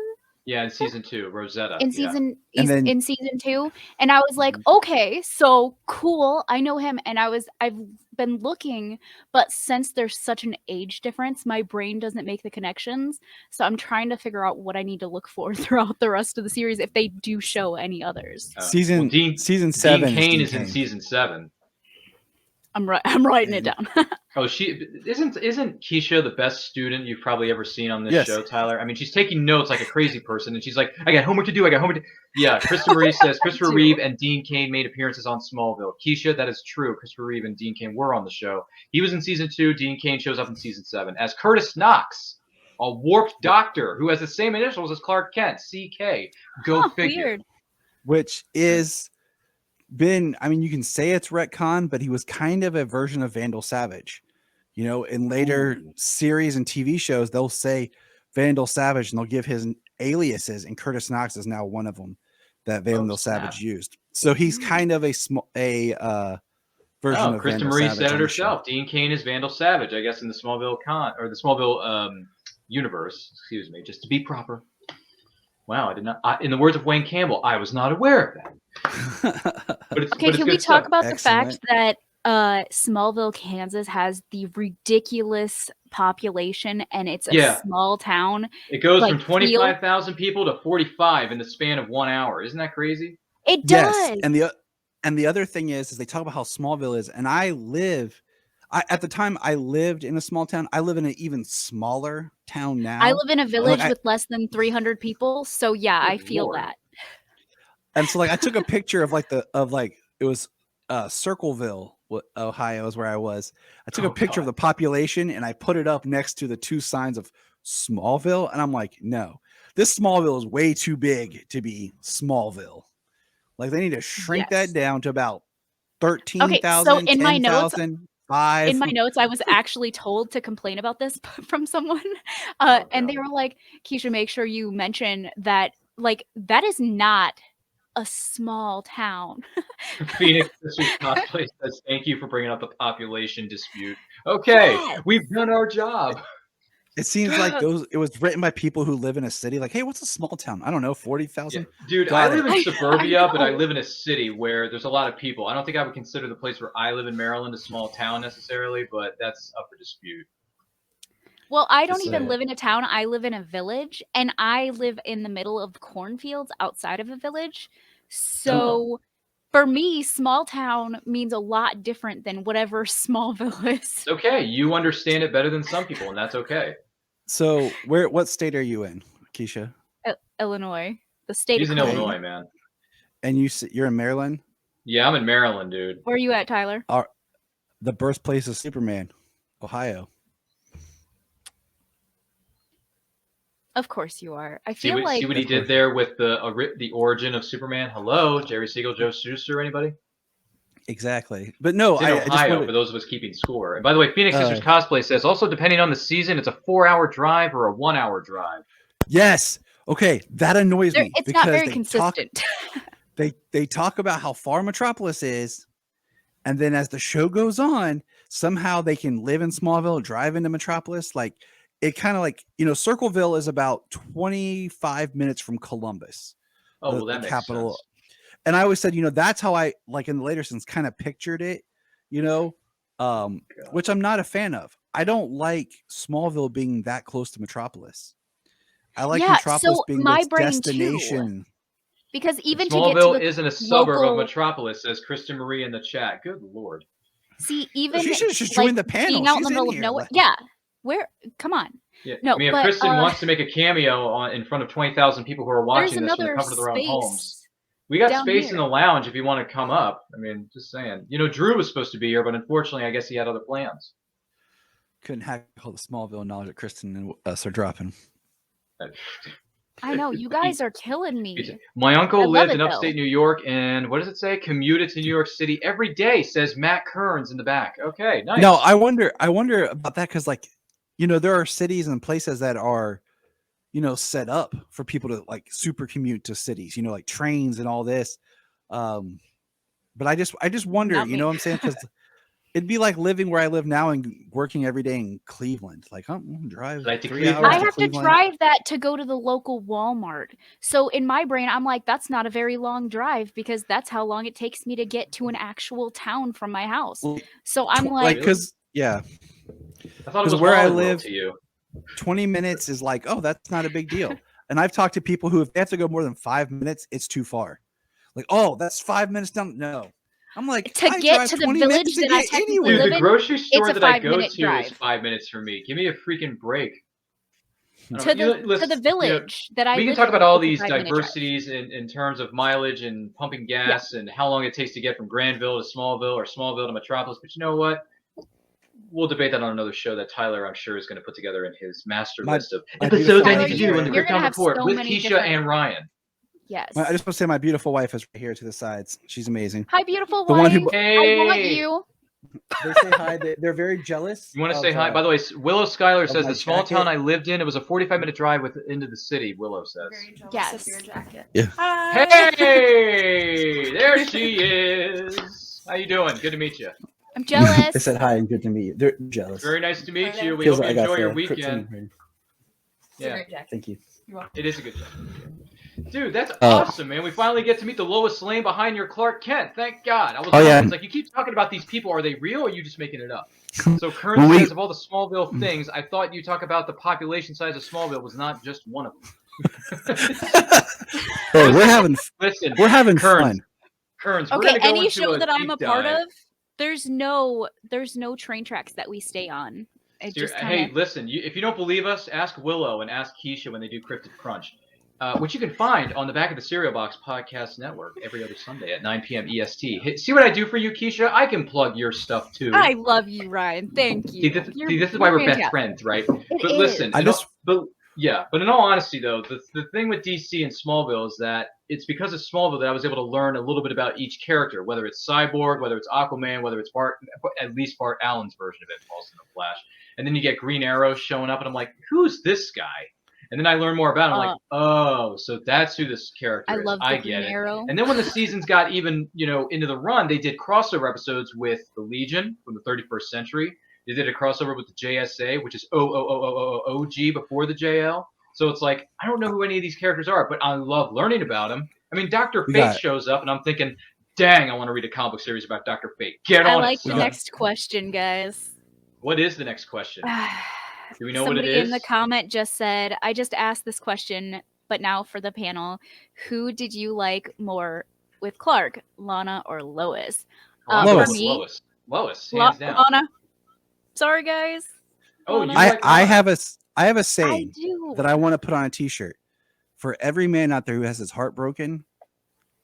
Yeah, in season 2, Rosetta. In season 2, and I was like, okay, so cool. I know him, and I've been looking, but since there's such an age difference, my brain doesn't make the connections. So I'm trying to figure out what I need to look for throughout the rest of the series if they do show any others. Season 7. Dean Cain is in season 7. I'm writing it And- down. Oh, she isn't Keisha the best student you've probably ever seen on this Yes. show, Tyler? I mean, she's taking notes like a crazy person, and she's like, "I got homework to do. I got homework to." Yeah, Kristen Marie says Christopher do. Reeve and Dean Cain made appearances on Smallville. Keisha, that is true. Christopher Reeve and Dean Cain were on the show. He was in season 2. Dean Cain shows up in season 7 as Curtis Knox, a warped doctor who has the same initials as Clark Kent, CK. Go figure. Weird. which is been, I mean, you can say it's retcon, but he was kind of a version of Vandal Savage. You know, in later series and TV shows, they'll say Vandal Savage and they'll give his aliases, and Curtis Knox is now one of them that Vandal Savage used. So he's kind of a version of Kristen Vandal Marie Savage said on it the show. herself. Dean Cain is Vandal Savage, I guess, in the Smallville the Smallville universe. Excuse me, just to be proper. Wow, I did not. In the words of Wayne Campbell, I was not aware of that. But it's, Okay, but it's can good we talk stuff. about the fact Excellent. that Smallville, Kansas has the ridiculous population and it's a Yeah. small town? It goes like, from 25,000 people to 45 in the span of 1 hour. Isn't that crazy? It does. Yes, and the other thing is they talk about how Smallville is, and at the time I lived in a small town. I live in an even smaller town now. I live in a village like, with less than 300 people, so yeah, I Good feel Lord. that. And so like I took a picture of it was Circleville, Ohio is where I was. I took a picture of the population and I put it up next to the 2 signs of Smallville, and I'm like, no, this Smallville is way too big to be Smallville. Like they need to shrink Yes. that down to about 13,000, so in my notes- 10,000, 5. In my notes, I was actually told to complain about this from someone, and they were like, "Keisha, make sure you mention that. Like, that is not a small town." Phoenix Sisters Cosplay says, thank you for bringing up the population dispute. Okay, Yes. we've done our job. It seems like it was written by people who live in a city. Like, hey, what's a small town? I don't know, 40,000. Yeah. Dude, Got I live it. in suburbia, but I know. live in a city where there's a lot of people. I don't think I would consider the place where I live in Maryland a small town necessarily, but that's up for dispute. Well, I don't Just even saying. live in a town. I live in a village, and I live in the middle of cornfields outside of a village. So for me, small town means a lot different than whatever Smallville is. It's okay. You understand it better than some people, and that's okay. So, what state are you in, Keisha? Illinois, the state He's of in Columbia. Illinois, man. And you're in Maryland? Yeah, I'm in Maryland, dude. Where are you at, Tyler? The birthplace of Superman, Ohio. Of course you are. I See feel what, like see what he did there with the origin of Superman? Hello, Jerry Siegel, Joe Shuster, anybody? Exactly. But no, It's in I Ohio, just for wanted, those of us keeping score. And by the way, Phoenix Sisters Cosplay says, also depending on the season, it's a 4-hour drive or a 1-hour drive. yes. Okay, that annoys me. it's not very they consistent. They talk about how far Metropolis is, and then as the show goes on, somehow they can live in Smallville, drive into Metropolis. Like it kind of like, Circleville is about 25 minutes from Columbus. Oh, well, that makes capital. sense. And I always said, that's how I, like in the later scenes, kind of pictured it, which I'm not a fan of. I don't like Smallville being that close to Metropolis. I like Metropolis being my its brain destination. too. Because even Smallville to get to the isn't a suburb local... of Metropolis, says Kristen Marie in the chat. Good Lord. See, even She should just join the panel. being out in She's the middle in of here, nowhere. like- Yeah. Where? Come on. Yeah. No, I mean, if but, Kristen wants to make a cameo in front of 20,000 people who are There's watching this from the another comfort of their own homes, space. we got down space in here. the lounge if you want to come up. I mean, just saying. Drew was supposed to be here, but unfortunately, I guess he had other plans. Couldn't hack all the Smallville knowledge that Kristen and us are dropping. I know. You guys are killing me. My uncle I love lived it, in upstate though. New York and what does it say? Commuted to New York City every day, says Matt Kearns in the back. Okay, nice. No, I wonder about that because, like, there are cities and places that are, set up for people to like super commute to cities, like trains and all this. But I just wonder, Not me. what I'm saying? Because it'd be like living where I live now and working every day in Cleveland. Like, drive Like to 3 Cleveland? hours I to have to Cleveland. drive that to go to the local Walmart. So in my brain, I'm like, that's not a very long drive because that's how long it takes me to get to an actual town from my house. Well, So I'm like, because yeah, I thought it was where I Wally World live- to you. 20 minutes is like, oh, that's not a big deal. And I've talked to people who, if they have to go more than 5 minutes, it's too far. Like, oh, that's 5 minutes down. No, I'm like, To I get drive to the 20 village minutes to that I get technically anywhere. Dude, live the in, grocery store a that I go 5-minute to is drive. 5 minutes for me. Give me a freaking break. I don't To know, the listen, village that I we can live talk in, about all it's a these 5-minute drive. diversities in terms of mileage and pumping gas and how long it takes to get from Granville to Smallville or Smallville to Metropolis. But you know what? We'll debate that on another show that Tyler, I'm sure, is going to put together in his master My- list of my episodes beautiful I wife need to is do right in the here. You're gonna Krypton have Report so with many Keisha different- and Ryan. Yes. I just want to say my beautiful wife is right here to the sides. She's amazing. Hi, beautiful The wife. one who- I want Hey! you. They say hi. They're very jealous. You want to of, say hi? By the way, Willow Schuyler of says my the small town jacket. I lived in, it was a 45-minute drive into the city, Willow says. Very jealous Yes. of your jacket. Yeah. Hi. Hey! There she is! How you doing? Good to meet you. I'm jealous. They said hi and good to meet you. They're jealous. Very nice to meet you. We Because hope you I got enjoy your the weekend. Krypton. It's a Yeah, great jacket. Thank you. You're welcome. it is a good job. Dude, that's awesome, man. We finally get to meet the Lois Lane behind your Clark Kent. Thank God. I was yeah. it's like, you keep talking about these people. Are they real or are you just making it up? So Kern When we- says, of all the Smallville things, I thought you talk about the population size of Smallville was not just one of them. Hey, we're having Listen, Kearns, fun. Kearns, we're Okay, gonna go any into show a that I'm deep a part dive. of, there's no train tracks that we stay on. It just kind Hey, of listen, if you don't believe us, ask Willow and ask Keisha when they do Cryptid Crunch, which you can find on the back of the Cereal Box Podcast Network every other Sunday at 9 p.m. EST. See what I do for you, Keisha? I can plug your stuff too. I love you, Ryan. Thank you. This is why You're we're best fantastic. friends, right? It But is. listen, I just- but in all honesty, though, the thing with DC and Smallville is that it's because of Smallville that I was able to learn a little bit about each character, whether it's Cyborg, whether it's Aquaman, whether it's at least Bart Allen's version of Impulse in the Flash. And then you get Green Arrow showing up, and I'm like, who's this guy? And then I learn more about him. I'm like, oh, so that's who this character I is. love the I Green get it. Arrow. And then when the seasons got even, into the run, they did crossover episodes with the Legion from the 31st century. They did a crossover with the JSA, which is OG before the JL. So it's like, I don't know who any of these characters are, but I love learning about them. I mean, Dr. Fate shows up, and I'm thinking, dang, I want to read a comic book series about Dr. Fate. Get on I it, like the son. next question, guys. What is the next question? Do we know what it Somebody is? in the comment just said, I just asked this question, but now for the panel, who did you like more with Clark, Lana or Lois? I'm Lois. going with me, Lois, hands down. Lana. Sorry, guys. Oh, Lana. you like I Lana. have a I saying do. that I want to put on a T-shirt for every man out there who has his heart broken,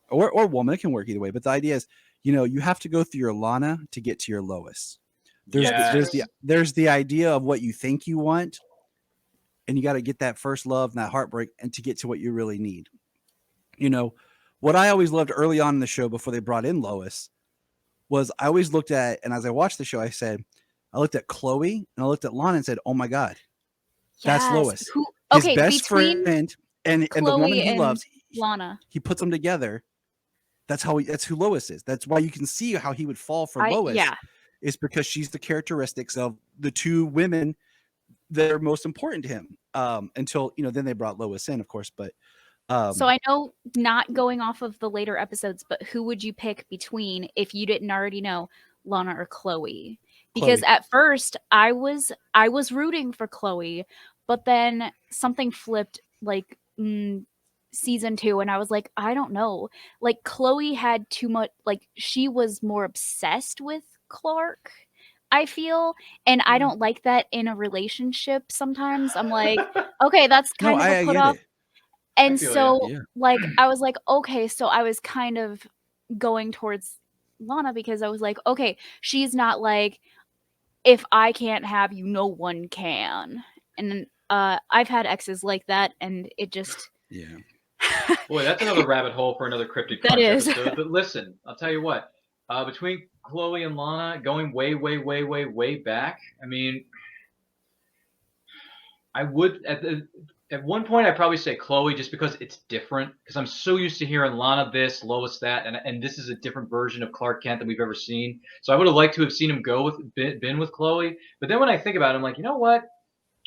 or woman. It can work either way. But the idea is, you have to go through your Lana to get to your Lois. There's the idea of what you think you want, and you got to get that first love and that heartbreak, and to get to what you really need. What I always loved early on in the show before they brought in Lois was I always looked at, and as I watched the show, I looked at Chloe and I looked at Lana and said, "Oh my God, that's Yes. Lois." Who, His okay, best between friend and the Chloe woman he and loves. Lana. He puts them together. That's who Lois is. That's why you can see how he would fall for Lois. Yeah. Is because she's the characteristics of the two women that are most important to him. Until then they brought Lois in, of course. But So I know, not going off of the later episodes, but who would you pick between, if you didn't already know, Lana or Chloe? Because Chloe. at first I was rooting for Chloe, but then something flipped like season 2, and I was like, I don't know. Like, Chloe had too much, like, she was more obsessed with Clark, I feel, and I don't like that in a relationship. Sometimes I'm like, okay, that's kind of a put off. And feel so, ya. like, I was like, okay, so I was kind of going towards Lana because I was like, okay, she's not like, if I can't have you, no one can. And I've had exes like that, and it just yeah. Boy, that's another rabbit hole for another Cryptid That Crunch is. episode. But listen, I'll tell you what. Between Chloe and Lana, going way, way, way, way, way back, I mean, I would at one point I'd probably say Chloe just because it's different. Because I'm so used to hearing Lana this, Lois that, and this is a different version of Clark Kent than we've ever seen. So I would have liked to have seen him been with Chloe. But then when I think about it, I'm like, you know what?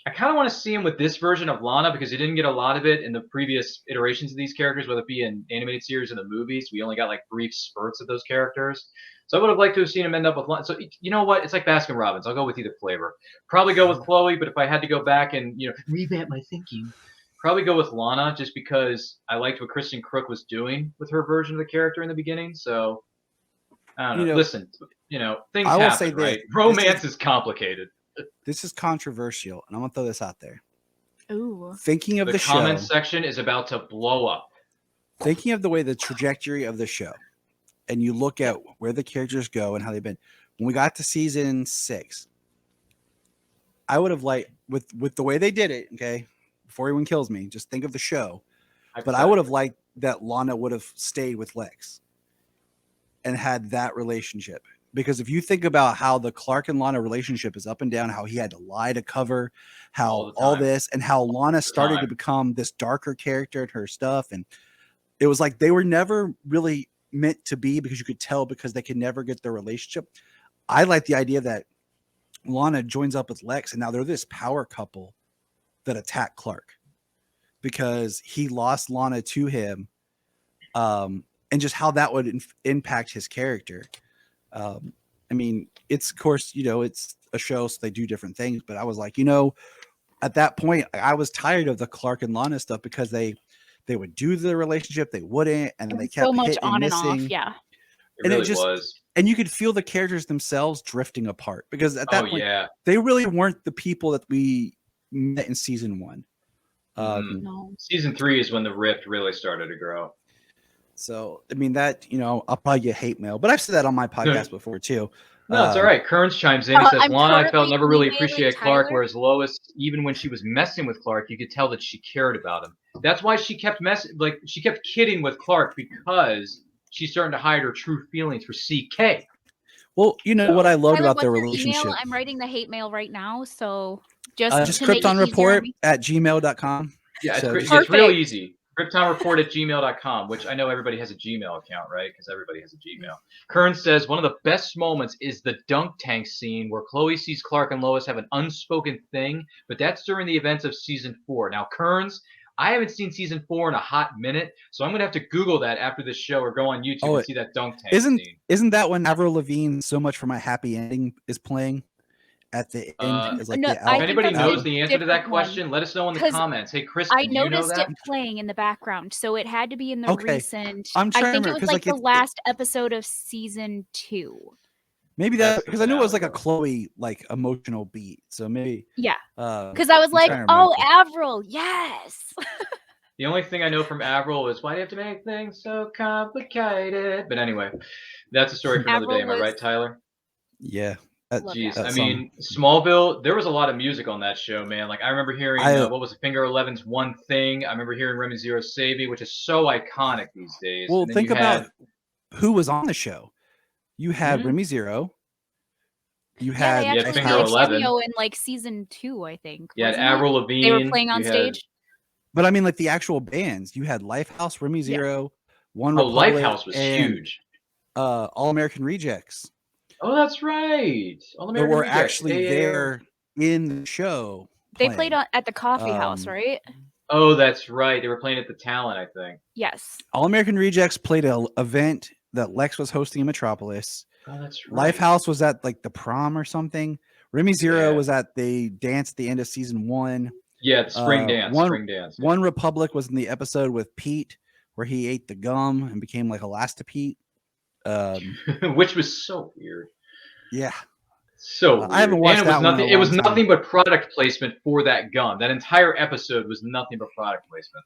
I kind of want to see him with this version of Lana because he didn't get a lot of it in the previous iterations of these characters, whether it be in animated series or the movies. We only got like brief spurts of those characters. So I would have liked to have seen him end up with Lana. So you know what? It's like Baskin Robbins. I'll go with either flavor. Probably go with Chloe, but if I had to go back and revamp my thinking, probably go with Lana just because I liked what Kristen Crook was doing with her version of the character in the beginning. So I don't know. You know, Listen, things I will happen, say this. right? Romance is complicated. This is controversial, and I'm gonna throw this out there. Ooh. Thinking of The the show, comment section is about to blow up. thinking of the way the trajectory of the show, and you look at where the characters go and how they've been. When we got to season 6, I would have liked with the way they did it. Okay, before anyone kills me, just think of the show. But I would have liked that Lana would have stayed with Lex and had that relationship. Because if you think about how the Clark and Lana relationship is up and down, how he had to lie to cover, how all this, and how Lana started to become this darker character in her stuff. And it was like they were never really meant to be, because you could tell, because they could never get their relationship. I like the idea that Lana joins up with Lex, and now they're this power couple that attack Clark because he lost Lana to him, and just how that would impact his character. I mean, it's, of course, it's a show, so they do different things, but I was like, at that point, I was tired of the Clark and Lana stuff, because they would do the relationship, they wouldn't, and then they kept so much hitting on and and missing. off. Yeah. It really was. And you could feel the characters themselves drifting apart, because at that point, yeah. they really weren't the people that we met in season 1. No. Season 3 is when the rift really started to grow. So, I mean, that, I'll probably get hate mail, but I've said that on my podcast before too. No, it's all right. Kearns chimes in. He says, I'm Lana, I felt currently never really emailing appreciated Clark, Tyler. whereas Lois, even when she was messing with Clark, you could tell that she cared about him. That's why she kept she kept kidding with Clark, because she's starting to hide her true feelings for CK. Well, what I loved Tyler, about their what's your relationship. email? I'm writing the hate mail right now, so just to make it kryptonreport@gmail.com. Yeah, So it's real easy. Kryptonreport@gmail.com, which I know everybody has a Gmail account, right? Because everybody has a Gmail. Kern says, one of the best moments is the dunk tank scene where Chloe sees Clark and Lois have an unspoken thing, but that's during the events of season 4. Now, Kearns, I haven't seen season 4 in a hot minute, so I'm going to have to Google that after this show, or go on YouTube and see that dunk tank scene. Isn't that when Avril Lavigne, So Much for My Happy Ending, is playing at the end? Is like no, the album. If anybody knows the answer to that one. question, let us know in the comments. Hey, Chris, I do you know noticed that? it playing in the background, so it had to be in the recent. I'm trying I think to it remember, was like the last episode of season 2. Maybe that, because I knew it was like a Chloe emotional beat. So maybe because I was like, oh, Avril, yes. The only thing I know from Avril is, why do you have to make things so complicated? But anyway, that's a story for another day. Am I right, Tyler? Yeah. Jeez, I mean, Smallville, there was a lot of music on that show, man. Like, I remember hearing, what was it, Finger 11's One Thing. I remember hearing Remy Zero Save Me, which is so iconic these days. Well, think about who was on the show. You had Remy Zero. You had Finger 11 in season 2, I think. Yeah, Avril Lavigne. They were playing on stage. But I mean, the actual bands. You had Lifehouse, Remy Zero, One Republic. Lifehouse was huge. All American Rejects. Oh, that's right. All American They were Rejects. actually there in the show. They played at the coffee house, right? Oh, that's right. They were playing at the Talent, I think. Yes. All American Rejects played an event that Lex was hosting in Metropolis. Oh, that's right. Lifehouse was at the prom or something. Remy Zero was at the dance at the end of season 1. Yeah, the spring dance. Spring dance. One Republic was in the episode with Pete, where he ate the gum and became like Elastipete. Which was so weird. Yeah. So weird. I haven't watched that one. It was nothing but product placement for that gum. That entire episode was nothing but product placement.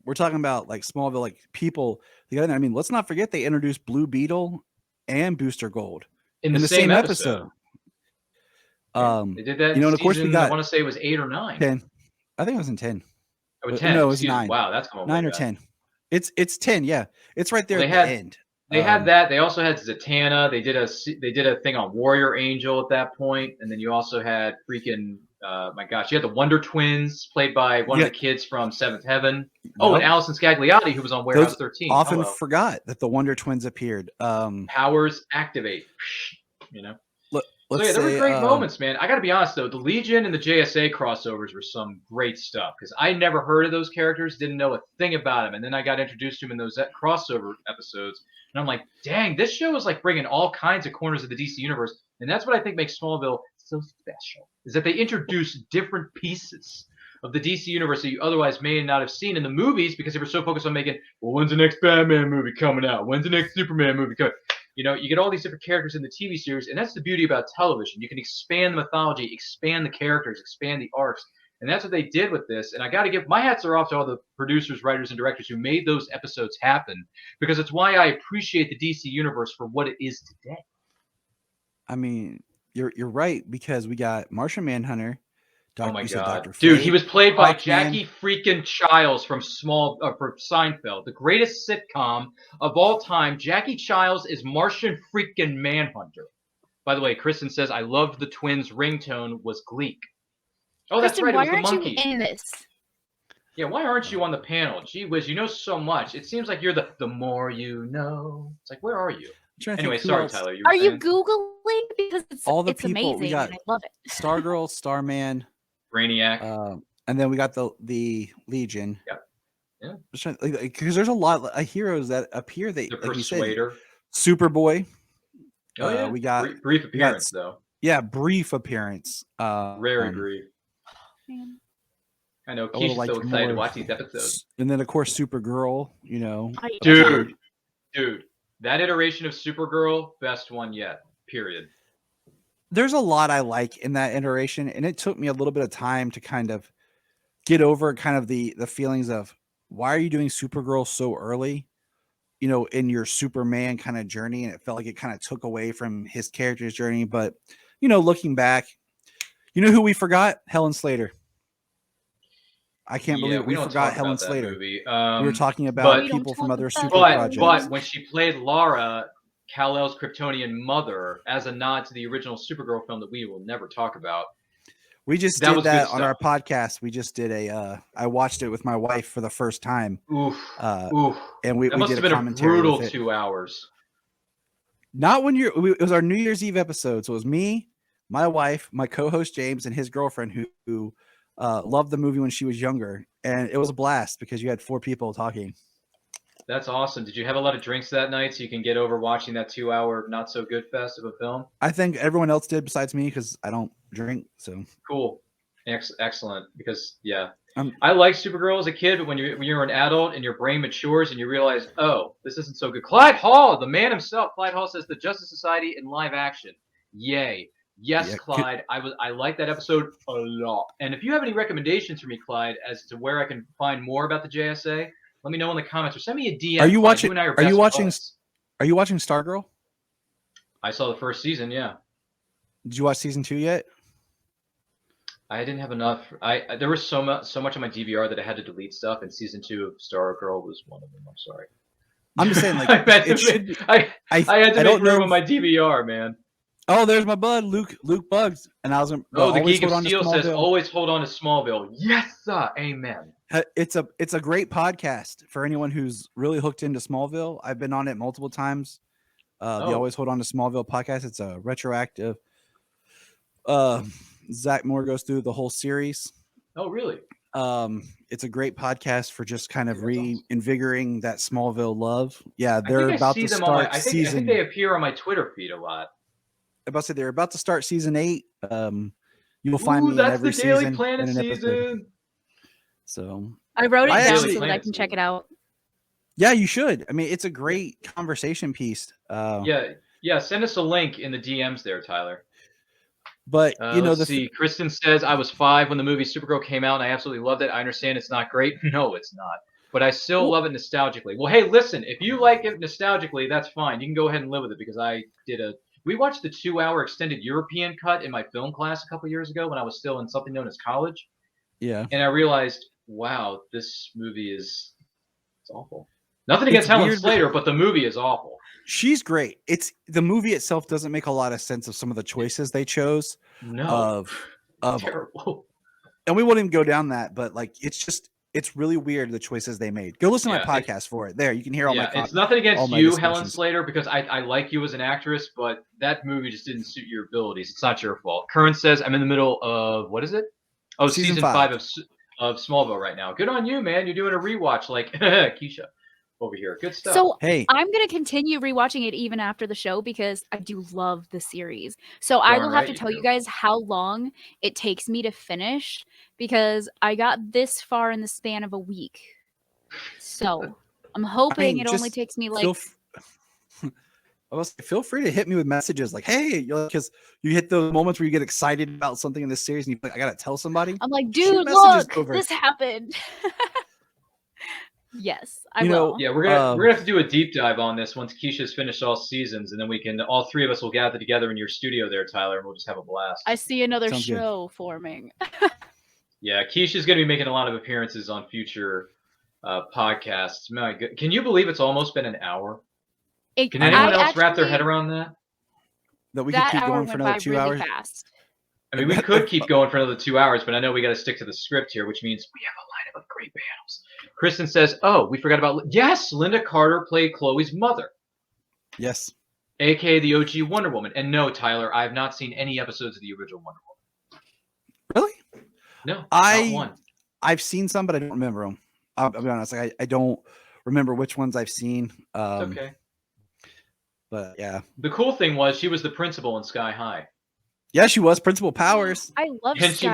We're talking about Smallville, people. I mean, let's not forget they introduced Blue Beetle and Booster Gold in the same episode. They did that. And of course, I want to say it was 8 or 9. 10. I think it was in 10. Oh, 10. No, it was 9. Wow, that's 9 or 10. It's 10. Yeah, it's right there at the end. They had that. They also had Zatanna. They did a thing on Warrior Angel at that point, and then you also had freaking my gosh, you had the Wonder Twins played by one of the kids from Seventh Heaven. Oh, and Allison Scagliotti, who was on Warehouse 13. Often forgot that the Wonder Twins appeared. Powers activate. So yeah, there were great moments, man. I got to be honest though, the Legion and the JSA crossovers were some great stuff, because I never heard of those characters, didn't know a thing about them, and then I got introduced to them in those crossover episodes, and I'm like, dang, this show is bringing all kinds of corners of the DC universe, and that's what I think makes Smallville so special, is that they introduce different pieces of the DC universe that you otherwise may not have seen in the movies because they were so focused on making, well, when's the next Batman movie coming out? When's the next Superman movie coming? You know, you get all these different characters in the TV series, and that's the beauty about television. You can expand the mythology, expand the characters, expand the arcs, and that's what they did with this. And I got to give my hats are off to all the producers, writers, and directors who made those episodes happen, because it's why I appreciate the DC universe for what it is today. I mean, you're right, because we got Martian Manhunter. Oh my God, Dr. dude, Fate, he was played by Hawkman. Jackie freaking Childs from for Seinfeld, the greatest sitcom of all time. Jackie Childs is Martian freaking Manhunter. By the way, Kristen says, I loved the twins' ringtone was Gleek. Oh, that's Kristen, right, it why was the aren't monkey. you in this? Yeah, why aren't you on the panel? Gee whiz, you know so much. It seems like you're the more you know. It's like, where are you? Anyway, Sorry, Tyler. Are you Googling? Because all the it's people amazing we got? and I love it. Stargirl, Starman, Brainiac. and then we got the Legion. Yeah. Because there's a lot of heroes that appear. They The like you said, Persuader. Superboy. Oh yeah. We got brief appearance though. Yeah, brief appearance. Very brief. Man. I know I would've Keisha's liked so excited to more. watch these episodes. And then of course Supergirl. You know, Dude, that iteration of Supergirl, best one yet. Period. there's a lot I like in that iteration, and it took me a little bit of time to kind of get over kind of the feelings of why are you doing Supergirl so early, you know, in your Superman kind of journey, and it felt like it kind of took away from his character's journey. But you know, looking back, you know who we forgot? Helen Slater. I can't believe we don't forgot talk Helen about that Slater. movie. We were talking about We don't people from talk other about super it. projects. But when she played Lara, Kal-El's Kryptonian mother, as a nod to the original Supergirl film that we will never talk about. We just That did was good that on stuff. our podcast. We just did I watched it with my wife for the first time. Oof. And we That must did have a been a commentary brutal with it. 2 hours. Not when it was our New Year's Eve episode. So it was me, my wife, my co-host James, and his girlfriend who loved the movie when she was younger. And it was a blast because you had 4 people talking. That's awesome. Did you have a lot of drinks that night so you can get over watching that 2 hour not so good fest of a film? I think everyone else did besides me because I don't drink. So Cool. Excellent. Because Um, I liked Supergirl as a kid, but when you're an adult and your brain matures and you realize, oh, this isn't so good. Clyde Hall, the man himself, Clyde Hall says the Justice Society in live action. Yay. Yes, Yeah, Clyde. I like that episode a lot. And if you have any recommendations for me, Clyde, as to where I can find more about the JSA, let me know in the comments or send me a DM. Are you Clyde. watching? You and I Are best you watching? buds. Are you watching Stargirl? I saw the first season. Yeah. Did you watch season 2 yet? I didn't have enough. There was so much on my DVR that I had to delete stuff, and season 2 of Stargirl was one of them. I'm sorry. I'm just saying, like, I it should be. I had to I make don't room know. on my DVR, man. Oh, there's my bud, Luke Bugs, and I was gonna. Oh, the always Geek of hold on to Steel says, Smallville. always hold on to Smallville. Yes, sir. Amen. It's a great podcast for anyone who's really hooked into Smallville. I've been on it multiple times. The Always Hold On to Smallville podcast. It's a retroactive. Zach Moore goes through the whole series. Oh, really? It's a great podcast for just kind of That's awesome. reinvigorating that Smallville love. Yeah, I they're think about I see to them on start I think season. they appear on my Twitter feed a lot. About to say they're about to start season 8. You will find me in That's every the Daily season. Planet in an episode. season. So I wrote it I down actually- so that I can check it out. yeah, you should. I mean, it's a great conversation piece. Yeah. Send us a link in the DMs there, Tyler. But you know, let's see. Kristen says I was 5 when the movie Supergirl came out, and I absolutely loved it. I understand it's not great. No, it's not. But I still love it nostalgically. Well, hey, listen. If you like it nostalgically, that's fine. You can go ahead and live with it because we watched the 2-hour extended European cut in my film class a couple years ago when I was still in something known as college. yeah, And I realized, wow, this movie it's awful. Nothing against Helen weird, Slater, but the movie is awful. she's great. It's the movie itself doesn't make a lot of sense of some of the choices they chose. No. Of Terrible. and we won't even go down that, but like it's really weird the choices they made. Go listen to Yeah, my podcast for it. There, you can hear all my. It's nothing all against my you, Helen discussions. Slater, because I like you as an actress, but that movie just didn't suit your abilities. It's not your fault. Curran says I'm in the middle of what is it? Oh, season 5 of Smallville right now. Good on you, man. You're doing a rewatch like Keisha. over here. Good stuff. So Hey, I'm going to continue rewatching it even after the show because I do love the series. So I will Darn have right to you tell do. you guys how long it takes me to finish because I got this far in the span of a week. So I'm hoping it only just takes me like feel feel free to hit me with messages like, hey, because you hit those moments where you get excited about something in this series and you like, I gotta tell somebody. I'm like, Shoot dude, messages look, over. this happened. Yes, I You know, will. Yeah, we're gonna have to do a deep dive on this once Keisha's finished all seasons, and then we can all three of us will gather together in your studio there, Tyler, and we'll just have a blast. I see another Sounds good. show forming. Yeah, Keisha's gonna be making a lot of appearances on future podcasts. My good, can you believe it's almost been an hour? Can anyone else wrap their head around that? that we could That keep hour going for went another by 2 really hours. fast. I mean, we could keep going for another 2 hours, but I know we got to stick to the script here, which means we have a lineup of great panels. Kristen says, "Oh, we forgot about yes, Linda Carter played Chloe's mother, Yes. aka the OG Wonder Woman." And no, Tyler, I have not seen any episodes of the original Wonder Woman. Really? No, I- not one. I've seen some, but I don't remember them. I'll be honest. Like, I don't remember which ones I've seen. It's okay. But yeah. The cool thing was she was the principal in Sky High. Yeah, she was Principal Powers. I love And Sky she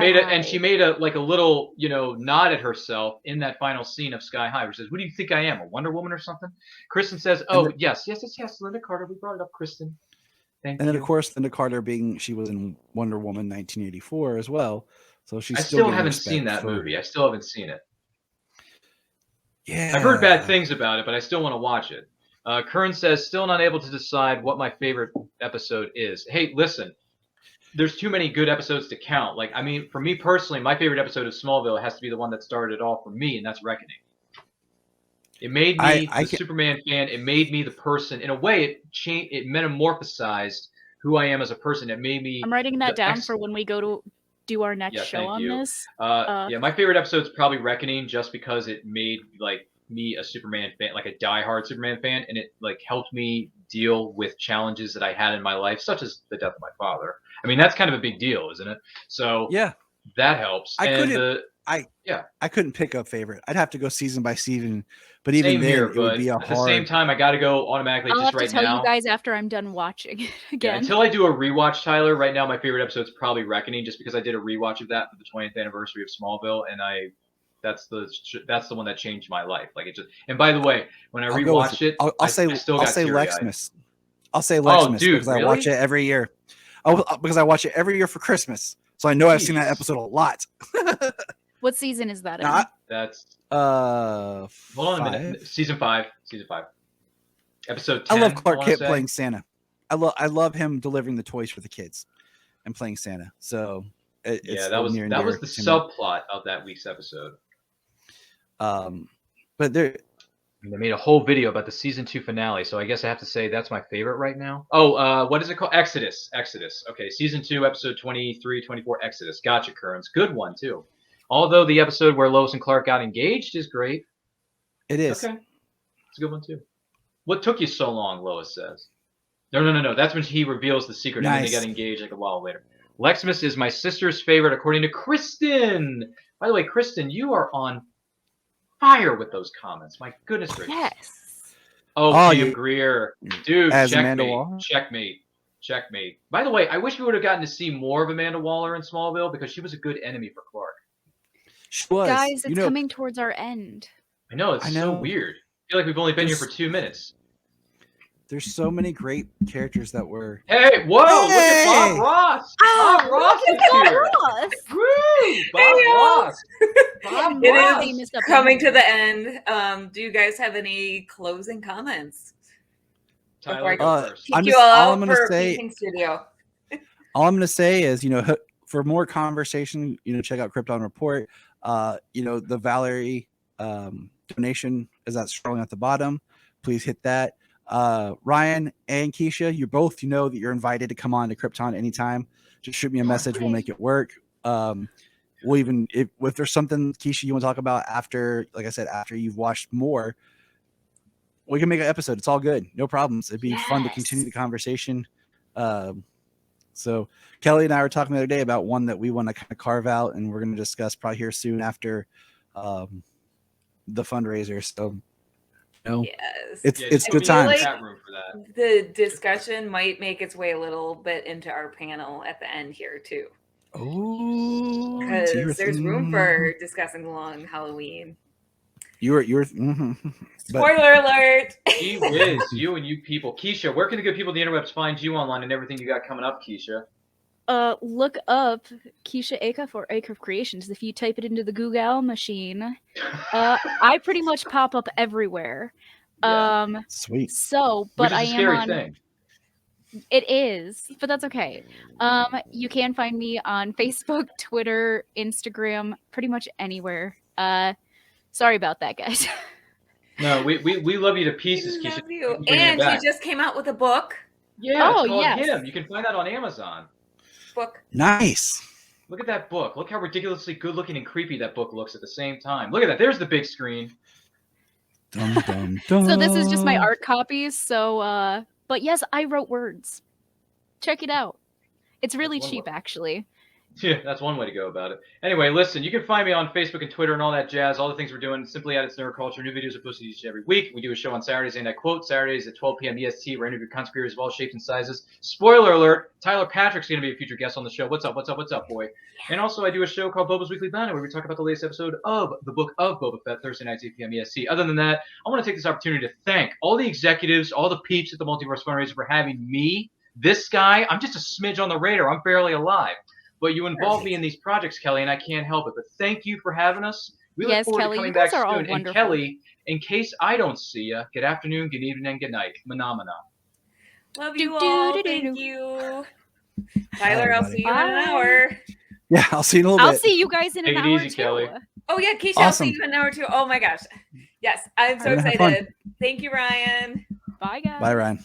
High. made a like a little, nod at herself in that final scene of Sky High, which says, "What do you think I am, a Wonder Woman or something?" Kristen says, "Oh, yes, Linda Carter. We brought it up, Kristen. Thank you." And then, of course, Linda Carter she was in Wonder Woman 1984 as well. So she's I still still getting haven't respect seen that for- movie. I still haven't seen it. Yeah. I've heard bad things about it, but I still want to watch it. Kern says, "Still not able to decide what my favorite episode is." Hey, listen, there's too many good episodes to count. Like, I mean, for me personally, my favorite episode of Smallville has to be the one that started it all for me, and that's Reckoning. It made me the Superman fan. It made me the person. In a way, it metamorphosized who I am as a person. It made me. I'm writing that down for when we go to do our next show on this. Yeah, my favorite episode is probably Reckoning, just because it made me a Superman fan, like a diehard Superman fan, and it helped me deal with challenges that I had in my life, such as the death of my father. I mean, that's kind of a big deal, isn't it? So yeah, that helps. I couldn't pick a favorite. I'd have to go season by season, but even Same then, here, it would be at the same time, I got to go automatically. I'll just have right to tell now, you guys after I'm done watching it again. Yeah, until I do a rewatch, Tyler. Right now, my favorite episode is probably Reckoning, just because I did a rewatch of that for the 20th anniversary of Smallville, and that's the one that changed my life. Like, it just. And by the way, when I rewatched it, I'll say teary-eyed. Lexmas. I'll say Lexmas dude, because I watch it every year. Because I watch it every year for Christmas, so I know I've seen that episode a lot. What season is that in? That's hold on a minute. Season 5. Episode 10. I love Clark Kent playing Santa. I love him delivering the toys for the kids and playing Santa. So that was the subplot of that week's episode. But they made a whole video about the season 2 finale, so I guess I have to say that's my favorite right now. Oh, what is it called? Exodus. Okay, season 2, episode 23, 24, Exodus. Gotcha, Kearns. Good one too. Although the episode where Lois and Clark got engaged is great. It is. Okay. It's a good one too. What took you so long, Lois says. No. That's when he reveals the secret and then they get engaged like a while later. Lexmas is my sister's favorite according to Kristen. By the way, Kristen, you are on fire with those comments. My goodness gracious. Yes. Oh, Pam Grier. Dude, checkmate. By the way, I wish we would have gotten to see more of Amanda Waller in Smallville because she was a good enemy for Clark. She was. Guys, it's coming towards our end. I know, it's so weird. I feel like we've only been here for 2 minutes. There's so many great characters that were. Hey, whoa! Look at Bob Ross. Bob Ross is here. Woo! Bob Ross. It is coming to the end. Do you guys have any closing comments? Tyler, all I'm going to say is, for more conversation, check out Krypton Report. The Valerie donation is scrolling at the bottom. Please hit that. Ryan and Keisha, you both that you're invited to come on to Krypton anytime. Just shoot me a message. We'll make it work. We'll even if there's something, Keisha, you want to talk about after, like I said, after you've watched more, we can make an episode. It's all good. No problems. It'd be fun to continue the conversation. So Kelly and I were talking the other day about one that we want to kind of carve out, and we're going to discuss probably here soon after the fundraiser. So know, Yes. it's Yeah, it's just good put me in the times. chat room for that. The discussion might make its way a little bit into our panel at the end here too, Oh, because there's room for discussing along Halloween. you're but Spoiler alert! Gee whiz, you and you people. Keisha, where can the good people of the interwebs find you online and everything you got coming up, Keisha? Look up Keisha Acuff or Acuff Creations. If you type it into the Google machine, I pretty much pop up everywhere. Yeah. sweet. So, Which but is I a am scary on. thing. It is, but that's okay. You can find me on Facebook, Twitter, Instagram, pretty much anywhere. Sorry about that, guys. No, we love you to pieces, We Keisha. love you. Keep bringing it And he back. just came out with a book. Yeah, it's Oh, called yes. Him. You can find that on Amazon. Book. Nice. Look at that book. Look how ridiculously good looking and creepy that book looks at the same time. Look at that. There's the big screen. Dum, dum, dum. So this is just my art copies. So, but yes, I wrote words. Check it out. It's really That's one cheap, way. actually. Yeah, that's one way to go about it. Anyway, listen, you can find me on Facebook and Twitter and all that jazz, all the things we're doing, simply at It's Nerd Culture. New videos are posted each and every week. We do a show on Saturdays, and I quote, Saturdays at 12 p.m. EST, where I interview conspirators of all shapes and sizes. Spoiler alert, Tyler Patrick's going to be a future guest on the show. What's up, boy? And also, I do a show called Boba's Weekly Banner, where we talk about the latest episode of the Book of Boba Fett, Thursday nights, 8 p.m. EST. Other than that, I want to take this opportunity to thank all the executives, all the peeps at the Multiverse Fundraiser for having me. This guy, I'm just a smidge on the radar. I'm barely alive. But you involve me in these projects, Kelly, and I can't help it. But thank you for having us. We look Yes, forward Kelly, to coming you guys back are all soon. And wonderful. Kelly, in case I don't see you, good afternoon, good evening, and good night. Phenomena. Love you Do, all. do, do, Thank do. you. Tyler, I'll everybody. see you in an Bye. hour. Yeah, I'll see you in a little I'll bit. see you guys in Take an it hour easy, too. Kelly. Oh yeah, Keisha, I'll see Awesome. you in an hour too. Oh my gosh. Yes, I'm so We're gonna have fun. excited. Thank you, Ryan. Bye, guys. Bye, Ryan.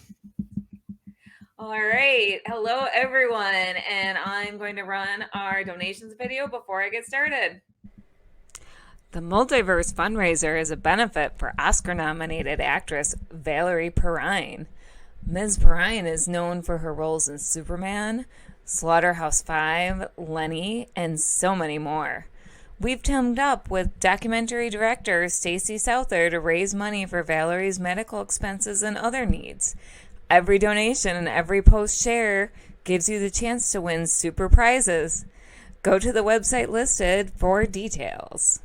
All right. Hello, everyone. And I'm going to run our donations video before I get started. The Multiverse Fundraiser is a benefit for Oscar-nominated actress Valerie Perrine. Ms. Perrine is known for her roles in Superman, Slaughterhouse-Five, Lenny, and so many more. We've teamed up with documentary director Stacey Souther to raise money for Valerie's medical expenses and other needs. Every donation and every post share gives you the chance to win super prizes. Go to the website listed for details.